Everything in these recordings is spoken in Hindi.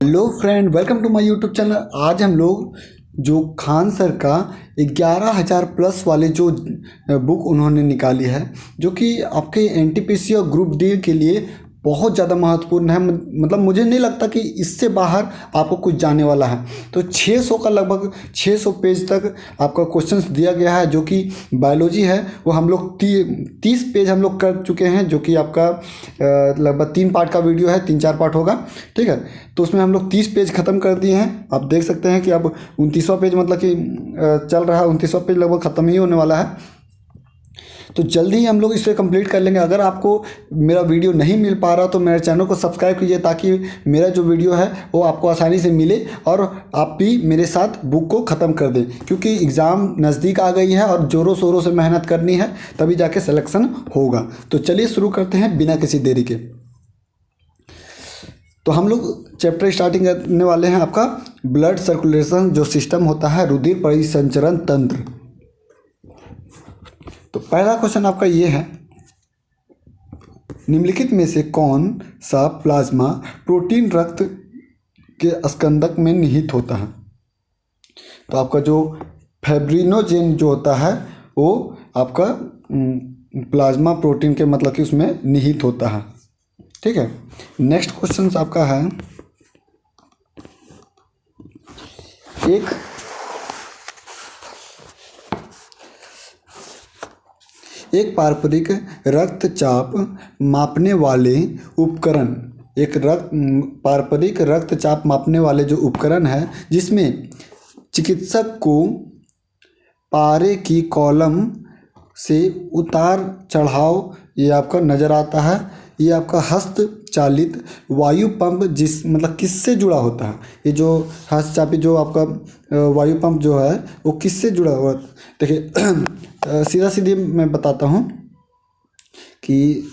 Hello friend, welcome to my YouTube channel. आज हम लोग जो खान सर का 11,000 प्लस वाले जो बुक उन्होंने निकाली है, जो कि आपके एनटीपीसी और ग्रुप डी के लिए बहुत ज़्यादा महत्वपूर्ण है। मतलब मुझे नहीं लगता कि इससे बाहर आपको कुछ जाने वाला है। तो 600 का लगभग 600 पेज तक आपका क्वेश्चंस दिया गया है। जो कि बायोलॉजी है वो हम लोग 30 पेज हम लोग कर चुके हैं, जो कि आपका लगभग 3 पार्ट का वीडियो है, 3-4 पार्ट होगा, ठीक है। तो उसमें हम लोग 30 पेज ख़त्म कर दिए हैं। आप देख सकते हैं कि अब 29वां पेज मतलब कि चल रहा है। 29वां पेज लगभग ख़त्म ही होने वाला है। तो जल्दी ही हम लोग इसे कंप्लीट कर लेंगे। अगर आपको मेरा वीडियो नहीं मिल पा रहा तो मेरे चैनल को सब्सक्राइब कीजिए, ताकि मेरा जो वीडियो है वो आपको आसानी से मिले और आप भी मेरे साथ बुक को ख़त्म कर दें, क्योंकि एग्ज़ाम नज़दीक आ गई है और ज़ोरों शोरों से मेहनत करनी है, तभी जाके सिलेक्शन होगा। तो चलिए शुरू करते हैं बिना किसी देरी के। तो हम लोग चैप्टर स्टार्टिंग करने वाले हैं आपका ब्लड सर्कुलेशन जो सिस्टम होता है, रुधिर परिसंचरण तंत्र। तो पहला क्वेश्चन आपका ये है, निम्नलिखित में से कौन सा प्लाज्मा प्रोटीन रक्त के स्कंदक में निहित होता है? तो आपका जो फाइब्रिनोजेन जो होता है वो आपका प्लाज्मा प्रोटीन के मतलब कि उसमें निहित होता है, ठीक है। नेक्स्ट क्वेश्चन आपका है, एक पारंपरिक रक्तचाप मापने वाले उपकरण, पारंपरिक रक्तचाप मापने वाले जो उपकरण है, जिसमें चिकित्सक को पारे की कॉलम से उतार चढ़ाव ये आपका नज़र आता है। ये आपका हस्तचालित वायु पंप मतलब किससे जुड़ा होता है? ये जो हस्तचालित जो आपका वायु पंप जो है वो किससे जुड़ा हुआ? देखिए सीधा सीधी मैं बताता हूँ कि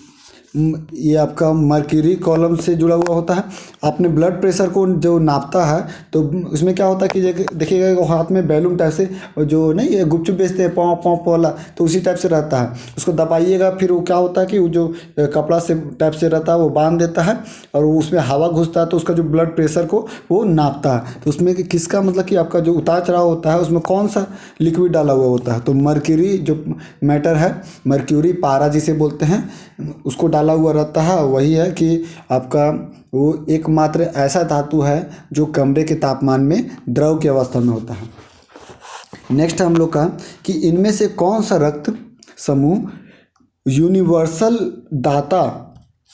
ये आपका मर्क्यूरी कॉलम से जुड़ा हुआ होता है। आपने ब्लड प्रेशर को जो नापता है तो उसमें क्या होता है कि देखिएगा वो हाथ में बैलून टाइप से जो नहीं ये गुपचुप बेचते हैं पाँव पाँव वाला, तो उसी टाइप से रहता है। उसको दबाइएगा, फिर वो क्या होता है कि वो जो कपड़ा से टाइप से रहता है वो बांध देता है और वो उसमें हवा घुसता है, तो उसका जो ब्लड प्रेशर को वो नापता है। तो उसमें किसका मतलब कि आपका जो उतार चढ़ाव होता है उसमें कौन सा लिक्विड डाला हुआ होता है? तो मर्क्यूरी जो मैटर है, मर्क्यूरी पारा जिसे बोलते हैं, उसको डाला हुआ रहता है। वही है कि आपका वो एकमात्र ऐसा धातु है जो कमरे के तापमान में द्रव की अवस्था में होता है। नेक्स्ट हम लोग का कि इनमें से कौन सा रक्त समूह यूनिवर्सल दाता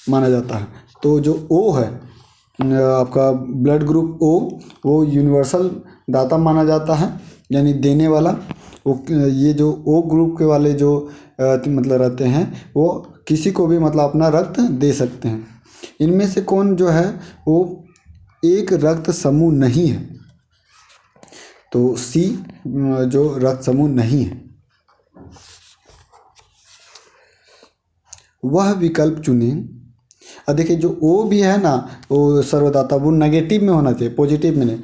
माना जाता है? तो जो ओ है आपका ब्लड ग्रुप ओ, वो यूनिवर्सल दाता माना जाता है, यानी देने वाला। वो ये जो ओ ग्रुप के वाले जो मतलब रहते हैं वो किसी को भी मतलब अपना रक्त दे सकते हैं। इनमें से कौन जो है वो एक रक्त समूह नहीं है? तो सी जो रक्त समूह नहीं है वह विकल्प चुने। और देखिए जो ओ भी है ना वो सर्वदाता, वो नेगेटिव में होना चाहिए, पॉजिटिव में नहीं।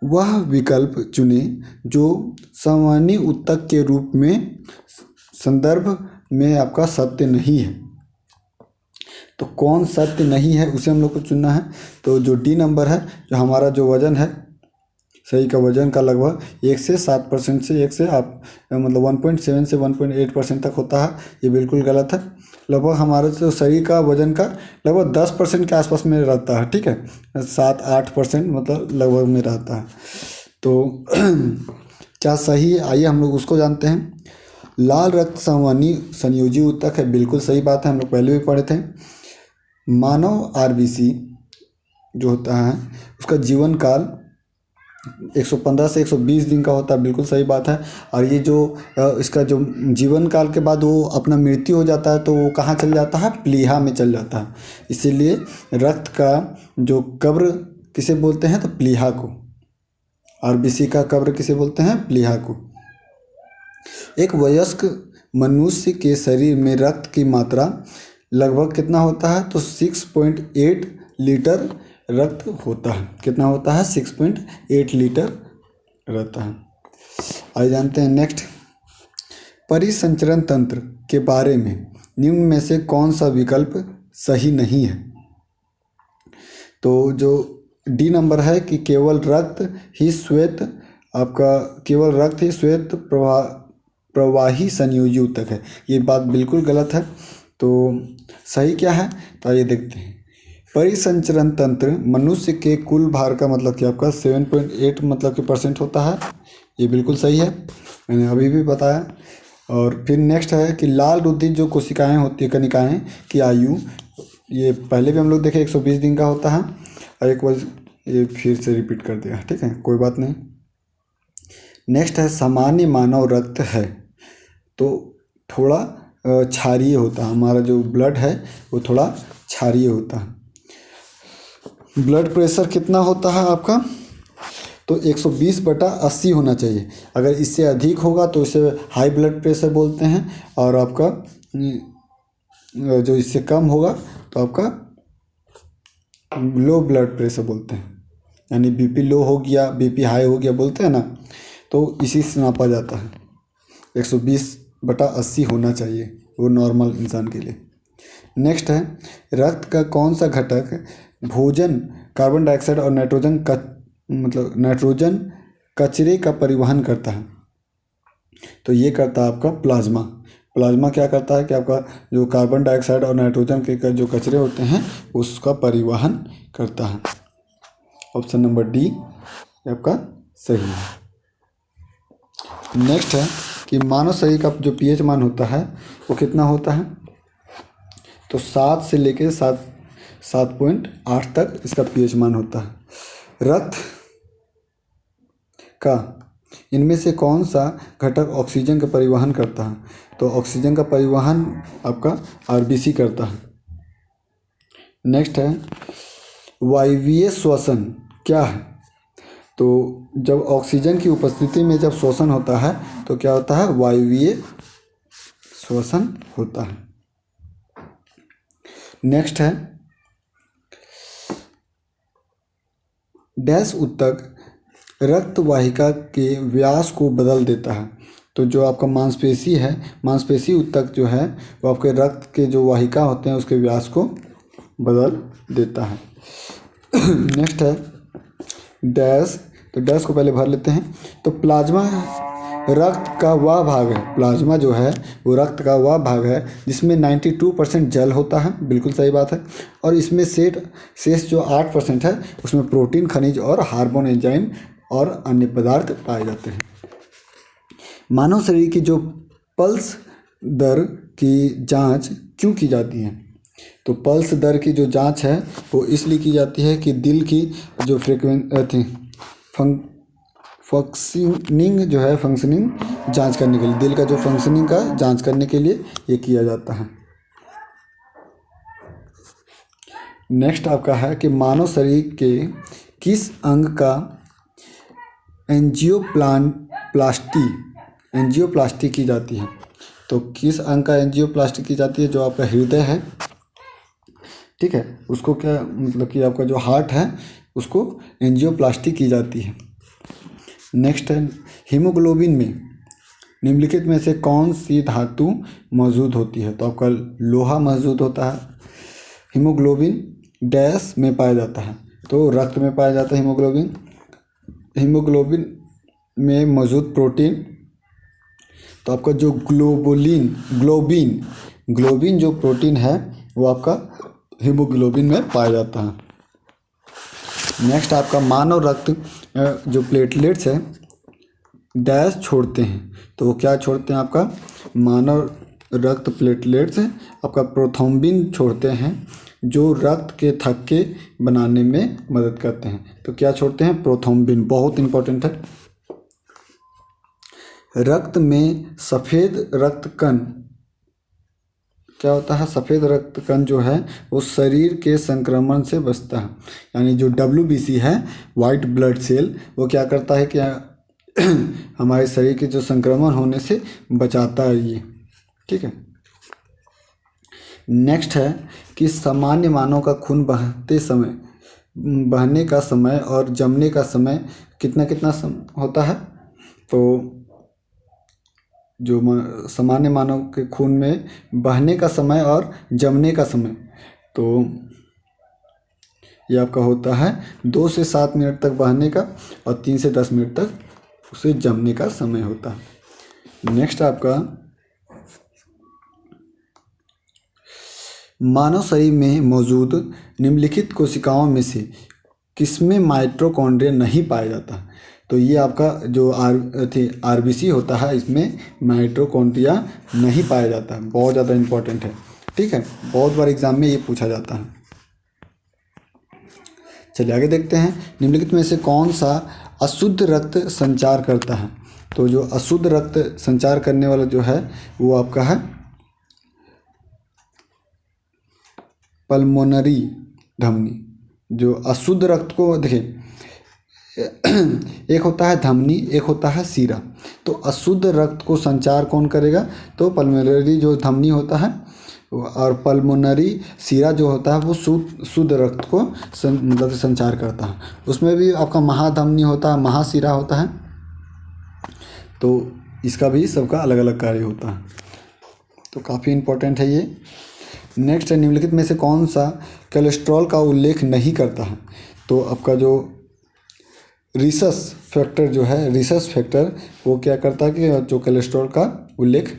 वह विकल्प चुने जो सामान्य उत्तक के रूप में संदर्भ में आपका सत्य नहीं है। तो कौन सत्य नहीं है उसे हम लोग को चुनना है। तो जो डी नंबर है, जो हमारा जो वजन है सही का वजन का लगभग 1 से 7% से 1 से आप मतलब 1.7 से 1.8% तक होता है, ये बिल्कुल गलत है। लगभग हमारे जो शरीर का वजन का लगभग 10% के आसपास में रहता है, ठीक है। 7-8% मतलब लगभग में रहता है। तो क्या सही है? आइए हम लोग उसको जानते हैं। लाल रक्त संवहनी संयोजी ऊतक है, बिल्कुल सही बात है, हम लोग पहले भी पढ़े थे। मानव आरबीसी जो होता है उसका जीवन काल 115 से 120 दिन का होता है, बिल्कुल सही बात है। और ये जो इसका जो जीवन काल के बाद वो अपना मृत्यु हो जाता है तो वो कहाँ चल जाता है? प्लीहा में चल जाता है। इसीलिए रक्त का जो कब्र किसे बोलते हैं? तो प्लीहा को। आरबीसी का कब्र किसे बोलते हैं? प्लीहा को। एक वयस्क मनुष्य के शरीर में रक्त की मात्रा लगभग कितना होता है? तो 6.8 लीटर रक्त होता है। कितना होता है? 6.8 लीटर रहता है। आइए जानते हैं नेक्स्ट, परिसंचरण तंत्र के बारे में निम्न में से कौन सा विकल्प सही नहीं है? तो जो डी नंबर है कि केवल रक्त ही श्वेत आपका केवल रक्त ही श्वेत प्रवाही संयोजी ऊतक है। ये बात बिल्कुल गलत है। तो सही क्या है, तो आइए देखते हैं। परिसंचरण तंत्र मनुष्य के कुल भार का मतलब कि आपका 7.8 मतलब कि % होता है। ये बिल्कुल सही है, मैंने अभी भी बताया। और फिर नेक्स्ट है कि लाल रुधिर जो कोशिकाएं होती है, कनिकाएं की आयु, ये पहले भी हम लोग देखे 120 दिन का होता है। और एक बार ये फिर से रिपीट कर दिया, ठीक है, कोई बात नहीं। नेक्स्ट है सामान्य मानव रक्त है तो थोड़ा क्षारीय होता है। हमारा जो ब्लड है वो थोड़ा क्षारीय होता है। ब्लड प्रेशर कितना होता है आपका, तो 120/80 होना चाहिए। अगर इससे अधिक होगा तो इसे हाई ब्लड प्रेशर बोलते हैं, और आपका जो इससे कम होगा तो आपका लो ब्लड प्रेशर बोलते हैं। यानी बीपी लो हो गया, बीपी हाई हो गया बोलते हैं ना, तो इसी से नापा जाता है। 120/80 होना चाहिए वो नॉर्मल इंसान के लिए। नेक्स्ट है रक्त का कौन सा घटक भोजन, कार्बन डाइऑक्साइड और नाइट्रोजन कचरे का परिवहन करता है, तो ये करता है आपका प्लाज्मा। प्लाज्मा क्या करता है कि आपका जो कार्बन डाइऑक्साइड और नाइट्रोजन के जो कचरे होते हैं उसका परिवहन करता है। ऑप्शन नंबर डी आपका सही है। नेक्स्ट है कि मानव शरीर का जो पीएच मान होता है वो कितना होता है, तो 7 से लेकर 7.8 तक इसका पीएच मान होता है। रक्त का इनमें से कौन सा घटक ऑक्सीजन का परिवहन करता है, तो ऑक्सीजन का परिवहन आपका आरबीसी करता है। नेक्स्ट है वायवीय श्वसन क्या है, तो जब ऑक्सीजन की उपस्थिति में जब श्वसन होता है तो क्या होता है, वायवीय श्वसन होता है। नेक्स्ट है डैश ऊतक रक्त वाहिका के व्यास को बदल देता है, तो जो आपका मांसपेशी है, मांसपेशी ऊतक जो है वो आपके रक्त के जो वाहिका होते हैं उसके व्यास को बदल देता है। नेक्स्ट है डैश, तो डैश को पहले भर लेते हैं। तो प्लाज्मा रक्त का वह भाग है, प्लाज्मा जो है वो रक्त का वह भाग है जिसमें 92% जल होता है, बिल्कुल सही बात है। और इसमें शेष जो 8% है उसमें प्रोटीन, खनिज और हार्मोन, एंजाइम और अन्य पदार्थ पाए जाते हैं। मानव शरीर की जो पल्स दर की जांच क्यों की जाती है, तो पल्स दर की जो जांच है वो इसलिए की जाती है कि दिल की जो फंक्शनिंग जांच करने के लिए, दिल का जो फंक्शनिंग का जांच करने के लिए ये किया जाता है। नेक्स्ट आपका है कि मानव शरीर के किस अंग का एंजियोप्लास्टी की जाती है, तो किस अंग का एंजियोप्लास्टी की जाती है, जो आपका हृदय है, ठीक है, उसको क्या मतलब कि आपका जो हार्ट है उसको एंजियोप्लास्टी की जाती है। नेक्स्ट है हीमोग्लोबिन में निम्नलिखित में से कौन सी धातु मौजूद होती है, तो आपका लोहा मौजूद होता है। हीमोग्लोबिन डैश में पाया जाता है, तो रक्त में पाया जाता है हीमोग्लोबिन। हीमोग्लोबिन में मौजूद प्रोटीन, तो आपका जो ग्लोबिन जो प्रोटीन है वो आपका हीमोग्लोबिन में पाया जाता है। नेक्स्ट आपका मानव रक्त जो प्लेटलेट्स है डैश छोड़ते हैं, तो वो क्या छोड़ते हैं, आपका मानव रक्त प्लेटलेट्स आपका प्रोथ्रोम्बिन छोड़ते हैं जो रक्त के थक्के बनाने में मदद करते हैं, तो क्या छोड़ते हैं, प्रोथ्रोम्बिन, बहुत इंपॉर्टेंट है। रक्त में सफ़ेद रक्त कण क्या होता है, सफ़ेद रक्त कण जो है वो शरीर के संक्रमण से बचता है। यानी जो WBC है, वाइट ब्लड सेल, वो क्या करता है कि हमारे शरीर के जो संक्रमण होने से बचाता है ये, ठीक है। नेक्स्ट है कि सामान्य मानव का खून बहने का समय और जमने का समय कितना होता है, तो जो सामान्य मानव के खून में बहने का समय और जमने का समय, तो ये आपका होता है 2 से 7 मिनट तक बहने का और 3 से 10 मिनट तक उसे जमने का समय होता है। नेक्स्ट आपका मानव शरीर में मौजूद निम्नलिखित कोशिकाओं में से किसमें माइटोकॉन्ड्रिया नहीं पाया जाता। तो ये आपका जो आरबीसी होता है इसमें माइटोकॉन्ड्रिया नहीं पाया जाता है, बहुत ज़्यादा इंपॉर्टेंट है। ठीक है, बहुत बार एग्जाम में ये पूछा जाता है। चलिए आगे देखते हैं, निम्नलिखित में से कौन सा अशुद्ध रक्त संचार करता है। तो जो अशुद्ध रक्त संचार करने वाला जो है वो आपका है पल्मोनरी धमनी। जो अशुद्ध रक्त को देखिए, एक होता है धमनी, एक होता है सीरा। तो अशुद्ध रक्त को संचार कौन करेगा, तो पल्मोनरी जो धमनी होता है, और पल्मोनरी सीरा जो होता है वो शुद्ध रक्त को मतलब संचार करता है। उसमें भी आपका महाधमनी होता है, महासीरा होता है, तो इसका भी सबका अलग अलग कार्य होता है। तो काफ़ी इम्पोर्टेंट है ये। नेक्स्ट है, निम्नलिखित में से कौन सा कोलेस्ट्रॉल का उल्लेख नहीं करता है। तो आपका जो रिसस फैक्टर जो है, रिसस फैक्टर वो क्या करता है कि जो कोलेस्ट्रॉल का उल्लेख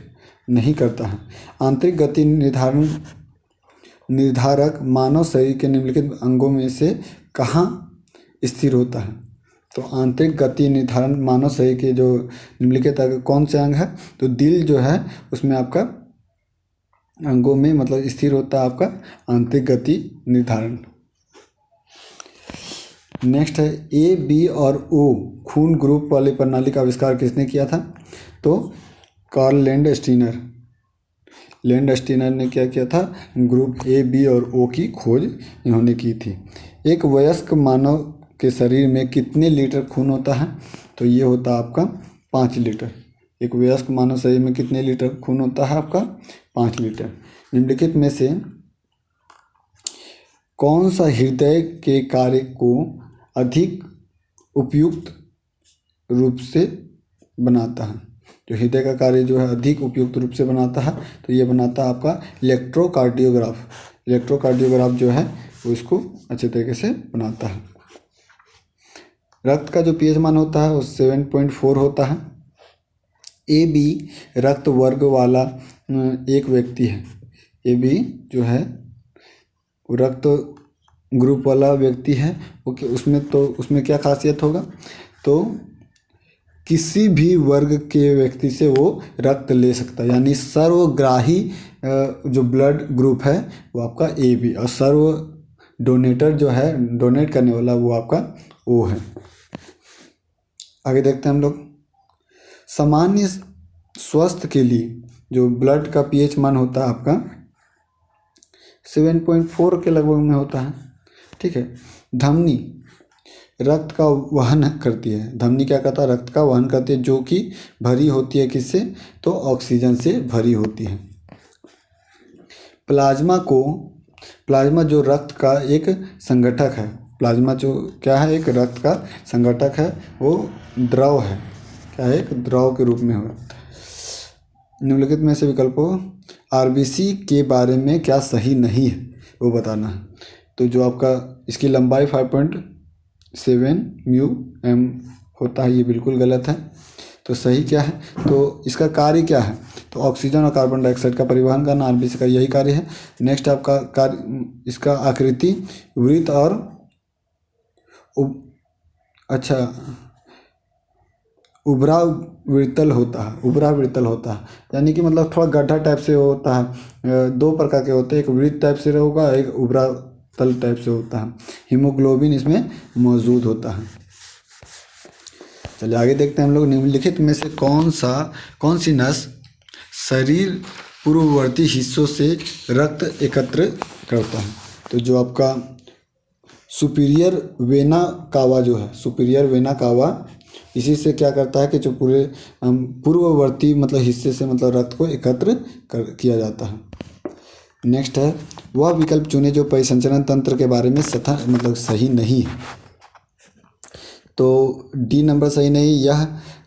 नहीं करता है। आंतरिक गति निर्धारक मानव शरीर के निम्नलिखित अंगों में से कहाँ स्थिर होता है। तो आंतरिक गति निर्धारण मानव शरीर के जो निम्नलिखित कौन से अंग है, तो दिल जो है उसमें आपका अंगों में मतलब स्थिर होता है आपका आंतरिक गति निर्धारण। नेक्स्ट है, ए बी और ओ खून ग्रुप वाली प्रणाली का आविष्कार किसने किया था। तो कार्ल लैंड स्टीनर ने क्या किया था, ग्रुप ए बी और ओ की खोज इन्होंने की थी। एक वयस्क मानव के शरीर में कितने लीटर खून होता है। तो ये होता है आपका 5 लीटर। एक वयस्क मानव शरीर में कितने लीटर खून होता है आपका 5 लीटर। निम्नलिखित में से कौन सा हृदय के कार्य को अधिक उपयुक्त रूप से बनाता है। जो हृदय का कार्य जो है अधिक उपयुक्त रूप से बनाता है, तो ये बनाता है आपका इलेक्ट्रोकार्डियोग्राफ। इलेक्ट्रोकार्डियोग्राफ जो है वो इसको अच्छे तरीके से बनाता है। रक्त का जो पीएच मान होता है वो 7.4 होता है। ए बी रक्त वर्ग वाला एक व्यक्ति है। ए बी जो है वो रक्त ग्रुप वाला व्यक्ति है। ओके, उसमें क्या खासियत होगा, तो किसी भी वर्ग के व्यक्ति से वो रक्त ले सकता है, यानी सर्वग्राही जो ब्लड ग्रुप है वो आपका ए बी, और सर्व डोनेटर जो है डोनेट करने वाला वो आपका ओ है। आगे देखते हैं हम लोग, सामान्य स्वास्थ्य के लिए जो ब्लड का पीएच मान होता है आपका 7.4 के लगभग में होता है। ठीक है, धमनी रक्त का वहन करती है। धमनी क्या करता है, रक्त का वहन करती है, जो कि भरी होती है किससे, तो ऑक्सीजन से भरी होती है। प्लाज्मा जो रक्त का एक संगठक है, प्लाज्मा जो क्या है, एक रक्त का संगठक है, वो द्रव है, क्या है, एक द्रव के रूप में होता है। निम्नलिखित में से विकल्पों आरबीसी के बारे में क्या सही नहीं है वो बताना है। तो जो आपका इसकी लंबाई 5.7 म्यू एम होता है, ये बिल्कुल गलत है। तो सही क्या है, तो इसका कार्य क्या है, तो ऑक्सीजन और कार्बन डाइऑक्साइड का परिवहन करना आरबीसी का यही कार्य है। नेक्स्ट आपका कार्य, इसका आकृति वृत्त और उभरा वृत्तल होता है, यानी कि मतलब थोड़ा गड्ढा टाइप से होता है। 2 प्रकार के होते हैं, एक वृत्त टाइप से होगा, एक उभरा तल टाइप से होता है। हीमोग्लोबिन इसमें मौजूद होता है। चलिए आगे देखते हैं हम लोग, निम्नलिखित में से कौन सी नस शरीर पूर्ववर्ती हिस्सों से रक्त एकत्र करता है। तो जो आपका सुपीरियर वेना कावा जो है, सुपीरियर वेना कावा इसी से क्या करता है कि जो पूरे पूर्ववर्ती मतलब हिस्से से मतलब रक्त को एकत्र किया जाता है। नेक्स्ट है, वह विकल्प चुने जो परिसंचरण तंत्र के बारे में मतलब सही नहीं है। तो डी नंबर सही नहीं, यह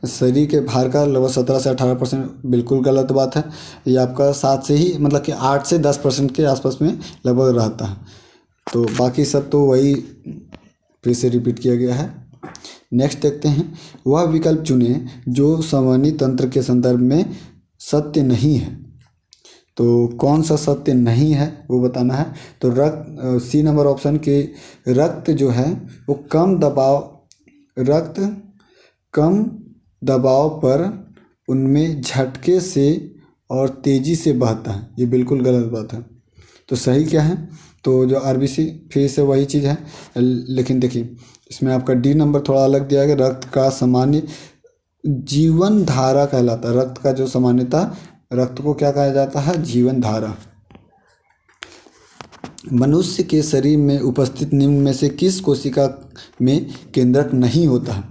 शरीर के भार का लगभग 17 से 18% बिल्कुल गलत बात है। ये आपका 7 से ही मतलब कि 8 से 10% के आसपास में लगभग रहता है। तो बाकी सब तो वही फिर से रिपीट किया गया है। नेक्स्ट देखते हैं, वह विकल्प चुने जो संवहनी तंत्र के संदर्भ में सत्य नहीं है। तो कौन सा सत्य नहीं है वो बताना है। तो रक्त, सी नंबर ऑप्शन के रक्त जो है वो रक्त कम दबाव पर उनमें झटके से और तेज़ी से बहता है। ये बिल्कुल गलत बात है। तो सही क्या है? तो जो आरबीसी फिर से वही चीज़ है, लेकिन देखिए इसमें आपका डी नंबर थोड़ा अलग दिया गया। रक्त का सामान्य जीवन धारा कहलाता है। रक्त का जो सामान्यता, रक्त को क्या कहा जाता है? जीवन धारा। मनुष्य के शरीर में उपस्थित निम्न में से किस कोशिका में केंद्रक नहीं होता है?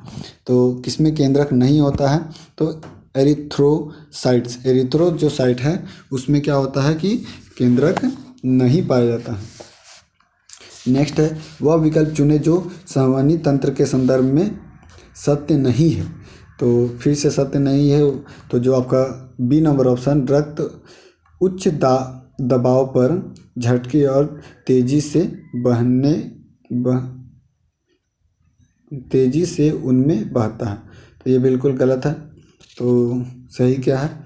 तो किसमें केंद्रक नहीं होता है? तो एरिथ्रोसाइट्स, एरिथ्रो जो साइट है उसमें क्या होता है कि केंद्रक नहीं पाया जाता है। नेक्स्ट है, वह विकल्प चुने जो संवहनी तंत्र के संदर्भ में सत्य नहीं है। तो फिर से सत्य नहीं है, तो जो आपका बी नंबर ऑप्शन, रक्त उच्च दबाव पर झटके और तेजी से उनमें बहता है। तो ये बिल्कुल गलत है। तो सही क्या है?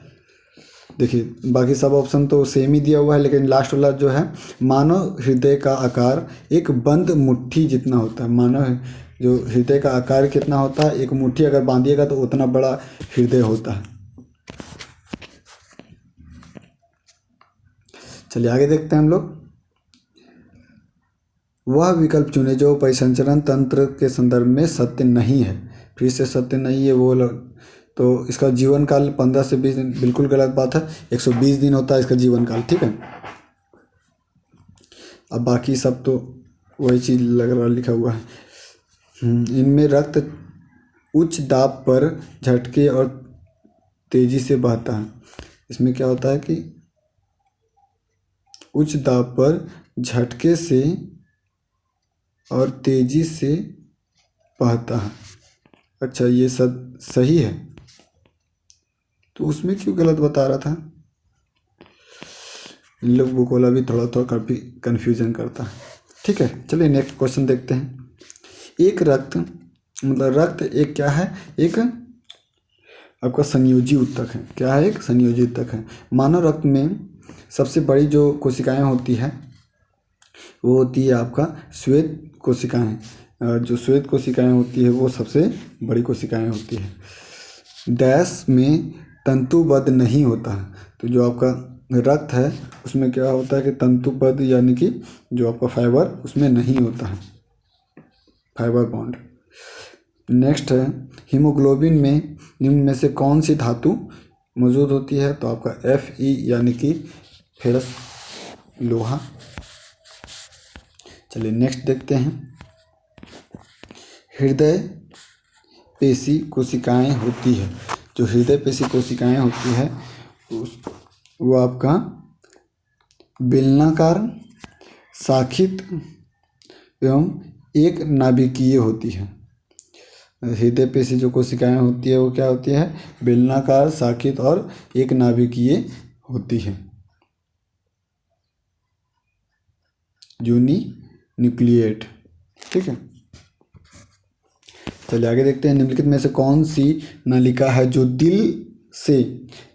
देखिए बाकी सब ऑप्शन तो सेम ही दिया हुआ है, लेकिन लास्ट वाला जो है, मानव हृदय का आकार एक बंद मुट्ठी जितना होता है। मानव जो हृदय का आकार कितना होता है? एक मुट्ठी अगर बांधिएगा तो उतना बड़ा हृदय होता है। चलिए आगे देखते हैं हम लोग। वह विकल्प चुने जो परिसंचरण तंत्र के संदर्भ में सत्य नहीं है। फिर से सत्य नहीं है वो तो इसका जीवन काल 15 से 20 दिन, बिल्कुल गलत बात है। 120 दिन होता है इसका जीवन काल, ठीक है। अब बाकी सब तो वही चीज़ लग रहा लिखा हुआ है। इनमें रक्त उच्च दाब पर झटके और तेजी से बहता है। इसमें क्या होता है कि उच्च दाब पर झटके से और तेजी से बहता है। अच्छा, ये सब सही है, तो उसमें क्यों गलत बता रहा था? इन लोग बुक वाला भी थोड़ा थोड़ा काफ़ी कन्फ्यूजन करता है। ठीक है, चलिए नेक्स्ट क्वेश्चन देखते हैं। एक रक्त एक क्या है? एक आपका संयोजी ऊतक है। क्या है? एक संयोजी ऊतक है। मानव रक्त में सबसे बड़ी जो कोशिकाएं होती है वो होती है आपका श्वेत कोशिकाएं। जो श्वेत कोशिकाएं होती है वो सबसे बड़ी कोशिकाएं होती है। डैश में तंतुबद्ध नहीं होता है। तो जो आपका रक्त है उसमें क्या होता है कि तंतुबद्ध, यानी कि जो आपका फाइबर उसमें नहीं होता है, फाइबर बॉन्ड। नेक्स्ट है, हीमोग्लोबिन में निम्न में से कौन सी धातु मौजूद होती है? तो आपका Fe यानी कि फेरस, लोहा। चलिए नेक्स्ट देखते हैं। हृदय पेशी कोशिकाएं होती है। जो हृदय पेशी कोशिकाएं होती है वो आपका बेलनाकार, शाखित एवं एक नाभिकीय होती है। हृदय पेशी जो कोशिकाएं होती है वो क्या होती है? बेलनाकार, शाखित और एक नाभिकीय होती है। यूनिन्यूक्लिएट। ठीक है, चलिए आगे देखते हैं। निम्नलिखित में से कौन सी नलिका है जो दिल से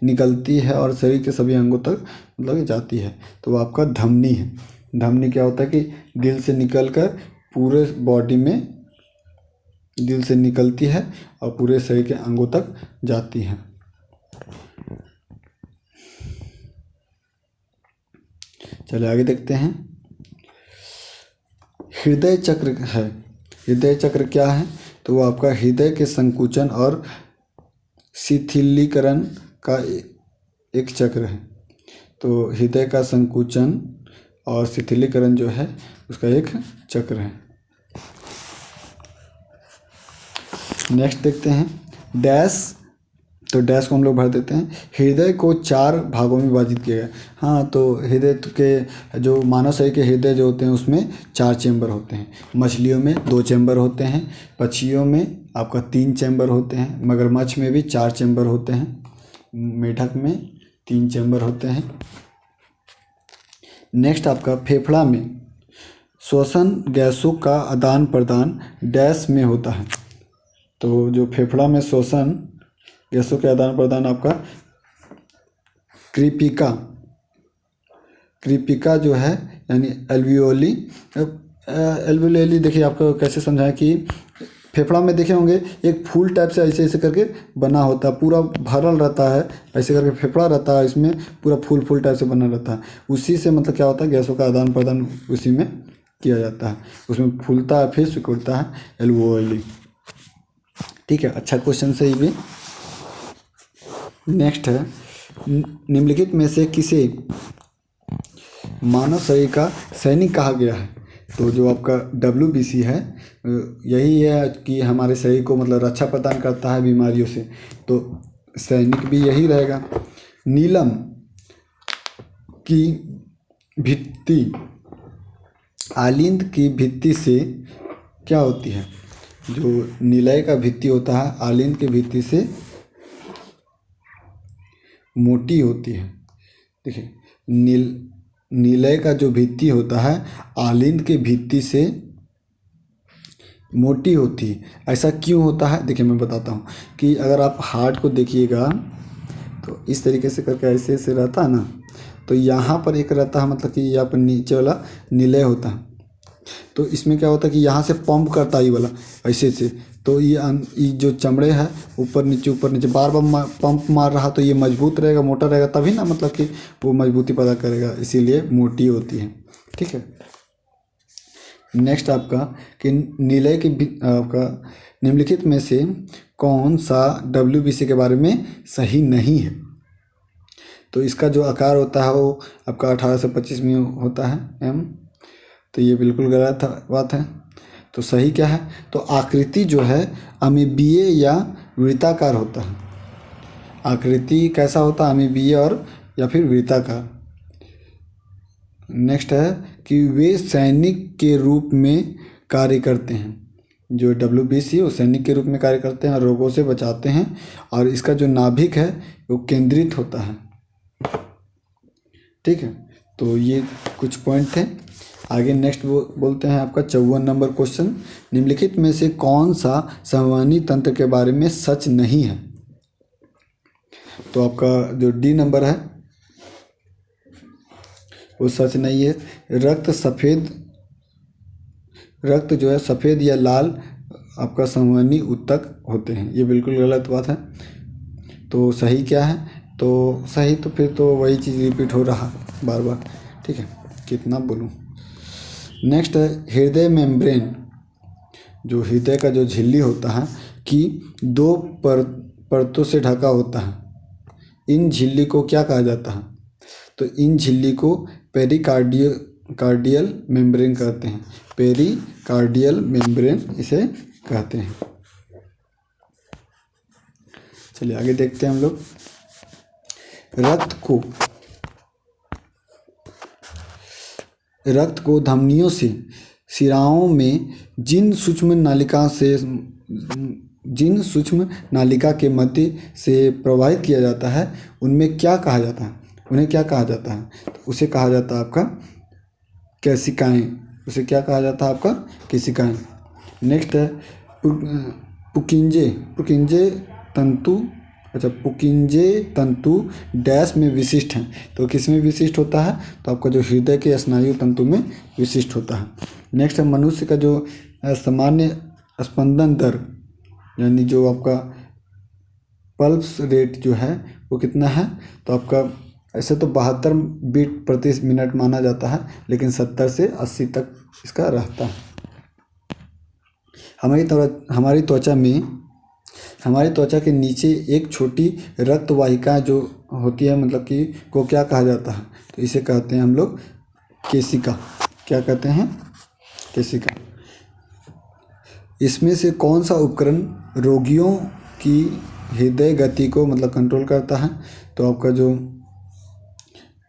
निकलती है और शरीर के सभी अंगों तक मतलब जाती है? तो वो आपका धमनी है। धमनी क्या होता है कि दिल से निकलकर पूरे बॉडी में, दिल से निकलती है और पूरे शरीर के अंगों तक जाती है। चलिए आगे देखते हैं। हृदय चक्र है। हृदय चक्र क्या है? तो वो आपका हृदय के संकुचन और शिथिलीकरण का एक चक्र है। तो हृदय का संकुचन और शिथिलीकरण जो है उसका एक चक्र है। नेक्स्ट देखते हैं। डैश, तो डैश को हम लोग भर देते हैं। हृदय को 4 भागों में विभाजित किया गया। हाँ, तो हृदय के जो मानव शरीर के हृदय जो होते हैं उसमें 4 चैम्बर होते हैं। मछलियों में 2 चैम्बर होते हैं, पक्षियों में आपका 3 चैम्बर होते हैं, मगरमच्छ में भी 4 चैम्बर होते हैं, मेढक में 3 चैम्बर होते हैं। नेक्स्ट आपका फेफड़ा में श्वसन गैसों का आदान प्रदान डैश में होता है। तो जो फेफड़ा में श्वसन गैसों के आदान प्रदान आपका कृपिका कृपिका जो है यानी एल्वियोली। एल्वियोली देखिए आपको कैसे समझाएं कि फेफड़ा में देखे होंगे एक फूल टाइप से ऐसे ऐसे करके बना होता है, पूरा भरल रहता है, ऐसे करके फेफड़ा रहता है, इसमें पूरा फूल फूल टाइप से बना रहता है। उसी से मतलब क्या होता है, गैसों का आदान प्रदान उसी में किया जाता है, उसमें फूलता है फिर सिकुड़ता है एल्वियोली। ठीक है, अच्छा क्वेश्चन से ही भी। नेक्स्ट है, निम्नलिखित में से किसे मानव शरीर का सैनिक कहा गया है? तो जो आपका WBC है यही है कि हमारे शरीर को मतलब रक्षा प्रदान करता है बीमारियों से, तो सैनिक भी यही रहेगा। नीलम की भित्ति आलिंद की भित्ति से क्या होती है? जो नीलय का भित्ति होता है आलिंद की भित्ति से मोटी होती है। देखिए नीलय का जो भित्ति होता है आलिंद के भित्ति से मोटी होती है। ऐसा क्यों होता है? देखिए मैं बताता हूँ कि अगर आप हार्ट को देखिएगा तो इस तरीके से करके ऐसे ऐसे रहता है ना, तो यहाँ पर एक रहता है मतलब कि यहाँ पर नीचे वाला निलय होता है, तो इसमें क्या होता है कि यहाँ से पंप करता है ये वाला ऐसे से, तो ये जो चमड़े है ऊपर नीचे बार बार पंप मार रहा, तो ये मजबूत रहेगा, मोटा रहेगा, तभी ना मतलब कि वो मजबूती पैदा करेगा, इसीलिए मोटी होती है। ठीक है, नेक्स्ट आपका कि नीलय की आपका निम्नलिखित में से कौन सा WBC के बारे में सही नहीं है? तो इसका जो आकार होता है वो आपका 18 से 25 में होता है M, तो ये बिल्कुल गलत बात है। तो सही क्या है? तो आकृति जो है अमीबीय या वृत्ताकार होता है। आकृति कैसा होता है? अमीबीय और या फिर वृत्ताकार। नेक्स्ट है कि वे सैनिक के रूप में कार्य करते हैं। जो WBC वो सैनिक के रूप में कार्य करते हैं और रोगों से बचाते हैं, और इसका जो नाभिक है वो केंद्रित होता है। ठीक है, तो ये कुछ पॉइंट थे। आगे नेक्स्ट वो बोलते हैं आपका 54 नंबर क्वेश्चन, निम्नलिखित में से कौन सा संवहनी तंत्र के बारे में सच नहीं है? तो आपका जो D नंबर है वो सच नहीं है। रक्त जो है सफ़ेद या लाल आपका संवहनी ऊतक होते हैं, ये बिल्कुल गलत बात है। तो सही क्या है? तो सही तो फिर तो वही चीज़ रिपीट हो रहा बार बार। ठीक है, कितना बोलूँ। नेक्स्ट है हृदय मेम्ब्रेन, जो हृदय का जो झिल्ली होता है कि 2 परतों से ढका होता है, इन झिल्ली को क्या कहा जाता है? तो इन झिल्ली को पेरिकार्डियल मेम्ब्रेन कहते हैं। पेरिकार्डियल मेम्ब्रेन इसे कहते हैं। चलिए आगे देखते हैं हम लोग। रक्त को धमनियों से शिराओं में जिन सूक्ष्म नालिका के मध्य से प्रवाहित किया जाता है उनमें क्या कहा जाता है? उन्हें क्या कहा जाता है? तो उसे कहा जाता है आपका केशिकाएँ। उसे क्या कहा जाता है? आपका केशिकाएँ। नेक्स्ट है पुकिंजे तंतु। अच्छा, पुकिंजे तंतु डैश में विशिष्ट हैं, तो किस में विशिष्ट होता है? तो आपका जो हृदय के स्नायु तंतु में विशिष्ट होता है। नेक्स्ट है मनुष्य का जो सामान्य स्पंदन दर यानी जो आपका पल्स रेट जो है वो कितना है? तो आपका ऐसे तो 72 बीट प्रति मिनट माना जाता है, लेकिन 70 से 80 तक इसका रहता है। हमारी त्वचा के नीचे एक छोटी रक्त वाहिका जो होती है मतलब कि को क्या कहा जाता है? तो इसे कहते हैं हम लोग केशिका। क्या कहते हैं? केशिका। इसमें से कौन सा उपकरण रोगियों की हृदय गति को मतलब कंट्रोल करता है? तो आपका जो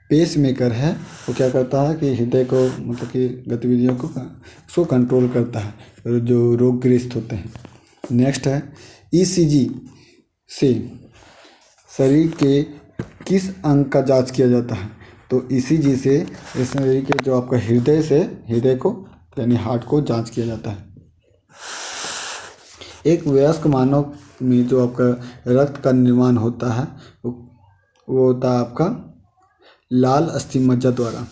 पेस मेकर है वो क्या करता है कि हृदय को मतलब कि गतिविधियों को उसको कंट्रोल करता है जो रोगग्रस्त होते हैं। नेक्स्ट है ECG से शरीर के किस अंग का जांच किया जाता है? तो ECG से शरीर के जो आपका हृदय को यानी हार्ट को जांच किया जाता है। एक वयस्क मानव में जो आपका रक्त का निर्माण होता है वो होता है आपका लाल अस्थिमज्जा द्वारा।